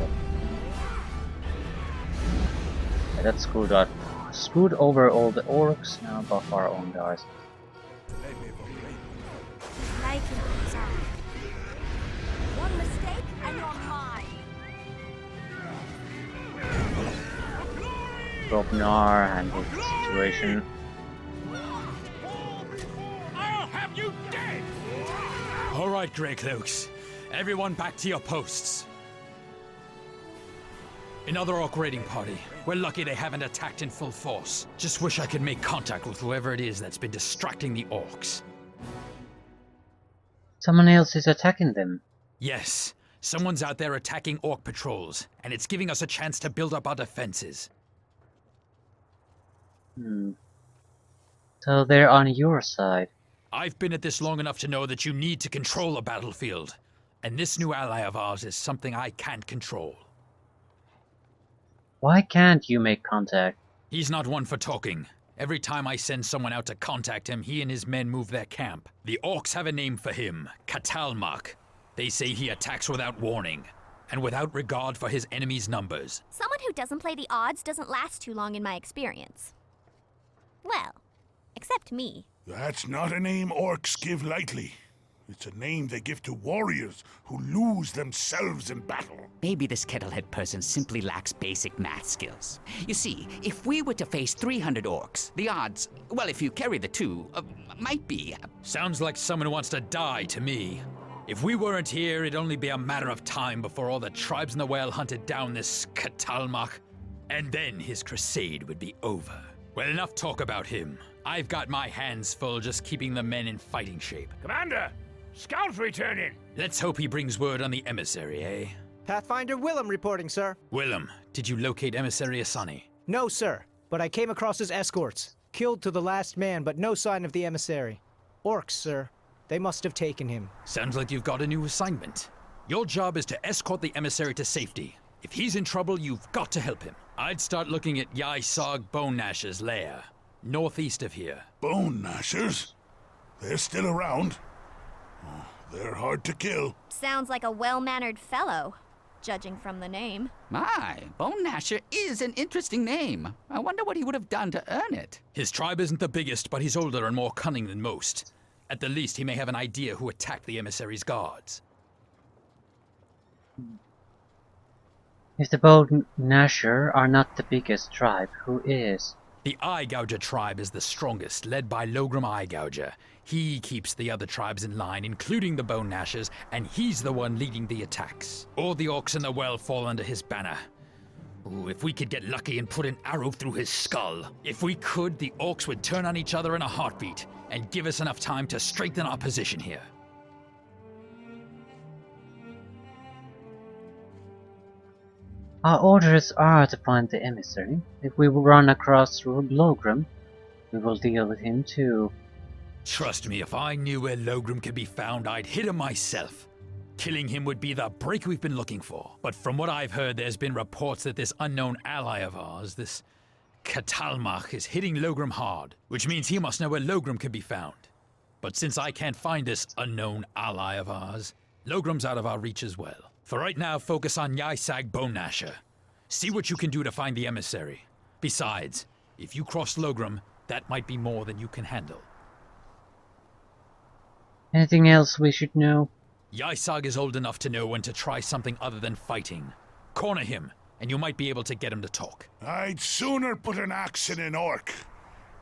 Yeah, that screwed over all the orcs, now buff our own guys. I can. Sorry. One mistake and you're mine. Grobnar handled the situation. I'll have you dead! All right, Grey Cloaks. Everyone back to your posts. Another orc raiding party. We're lucky they haven't attacked in full force. Just wish I could make contact with whoever it is that's been distracting the orcs. Someone else is attacking them. Yes, someone's out there attacking orc patrols, and it's giving us a chance to build up our defenses. So they're on your side. I've been at this long enough to know that you need to control a battlefield. And this new ally of ours is something I can't control. Why can't you make contact? He's not one for talking. Every time I send someone out to contact him, he and his men move their camp. The orcs have a name for him, Katalmak. They say he attacks without warning, and without regard for his enemies' numbers. Someone who doesn't play the odds doesn't last too long in my experience. Well, except me. That's not a name orcs give lightly. It's a name they give to warriors who lose themselves in battle. Maybe this kettlehead person simply lacks basic math skills. You see, if we were to face 300 orcs, the odds, well, if you carry the two, might be. Sounds like someone who wants to die to me. If we weren't here, it'd only be a matter of time before all the tribes in the well hunted down this Katalmak, and then his crusade would be over. Well, enough talk about him. I've got my hands full just keeping the men in fighting shape. Commander, scouts returning. Let's hope he brings word on the emissary, eh? Pathfinder Willem reporting, sir. Willem, did you locate Emissary Asani? No, sir, but I came across his escorts. Killed to the last man, but no sign of the emissary. Orcs, sir. They must have taken him. Sounds like you've got a new assignment. Your job is to escort the emissary to safety. If he's in trouble, you've got to help him. I'd start looking at Yai-Sog Bone Gnash's lair, northeast of here. Bone Gnashers? They're still around. Oh, they're hard to kill. Sounds like a well-mannered fellow, judging from the name. My, Bone Gnasher is an interesting name. I wonder what he would have done to earn it. His tribe isn't the biggest, but he's older and more cunning than most. At the least, he may have an idea who attacked the emissary's guards. If the Bone Gnasher are not the biggest tribe, who is? The Eye Gouger tribe is the strongest, led by Logram Eye Gouger. He keeps the other tribes in line, including the Bone Gnashers, and he's the one leading the attacks. All the orcs in the well fall under his banner. Ooh, if we could get lucky and put an arrow through his skull. If we could, the orcs would turn on each other in a heartbeat, and give us enough time to strengthen our position here. Our orders are to find the emissary. If we run across Logram, we will deal with him too. Trust me, if I knew where Logram could be found, I'd hit him myself. Killing him would be the break we've been looking for. But from what I've heard, there's been reports that this unknown ally of ours, this Katalmak, is hitting Logram hard, which means he must know where Logram could be found. But since I can't find this unknown ally of ours, Logram's out of our reach as well. For right now, focus on Yai-Sag Bone Gnasher. See what you can do to find the emissary. Besides, if you cross Logram, that might be more than you can handle. Anything else we should know? Yai-Sag is old enough to know when to try something other than fighting. Corner him, and you might be able to get him to talk. I'd sooner put an axe in an orc.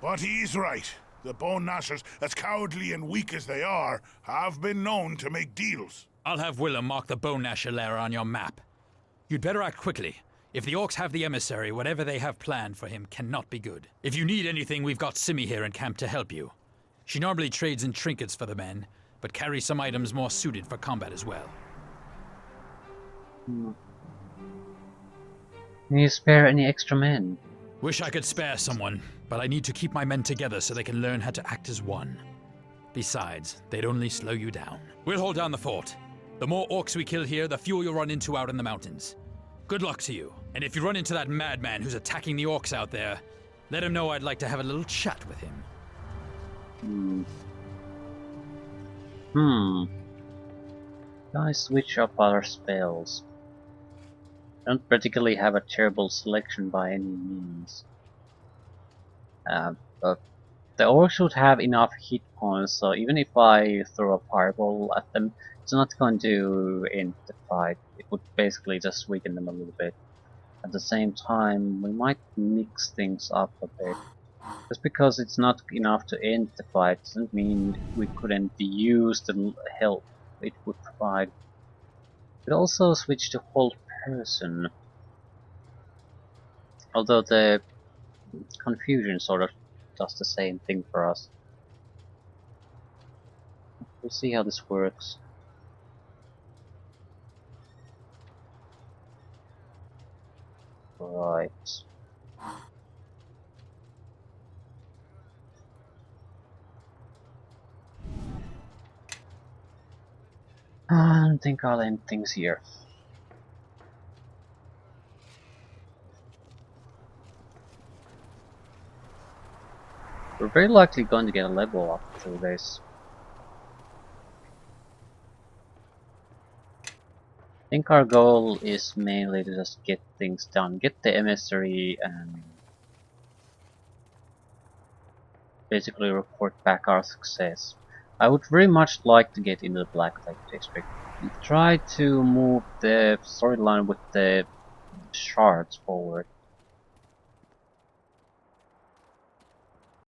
But he's right. The Bone Gnashers, as cowardly and weak as they are, have been known to make deals. I'll have Willem mark the Bone Gnasher lair on your map. You'd better act quickly. If the orcs have the emissary, whatever they have planned for him cannot be good. If you need anything, we've got Simi here in camp to help you. She normally trades in trinkets for the men, but carries some items more suited for combat as well. Can you spare any extra men? Wish I could spare someone, but I need to keep my men together so they can learn how to act as one. Besides, they'd only slow you down. We'll hold down the fort. The more orcs we kill here, the fewer you'll run into out in the mountains. Good luck to you. And if you run into that madman who's attacking the orcs out there, let him know I'd like to have a little chat with him. Guys, switch up our spells. Don't particularly have a terrible selection by any means. But The orcs should have enough hit points, so even if I throw a fireball at them, it's not going to end the fight. It would basically just weaken them a little bit. At the same time, we might mix things up a bit. Just because it's not enough to end the fight doesn't mean we couldn't use the help it would provide. We could also switch to hold person, although the confusion sort of does the same thing for us. We'll see how this works. Right. I think I'll end things here. We're very likely going to get a level up through this. I think our goal is mainly to just get things done, get the emissary and basically report back our success. I would very much like to get into the Black Lake District and try to move the storyline with the shards forward.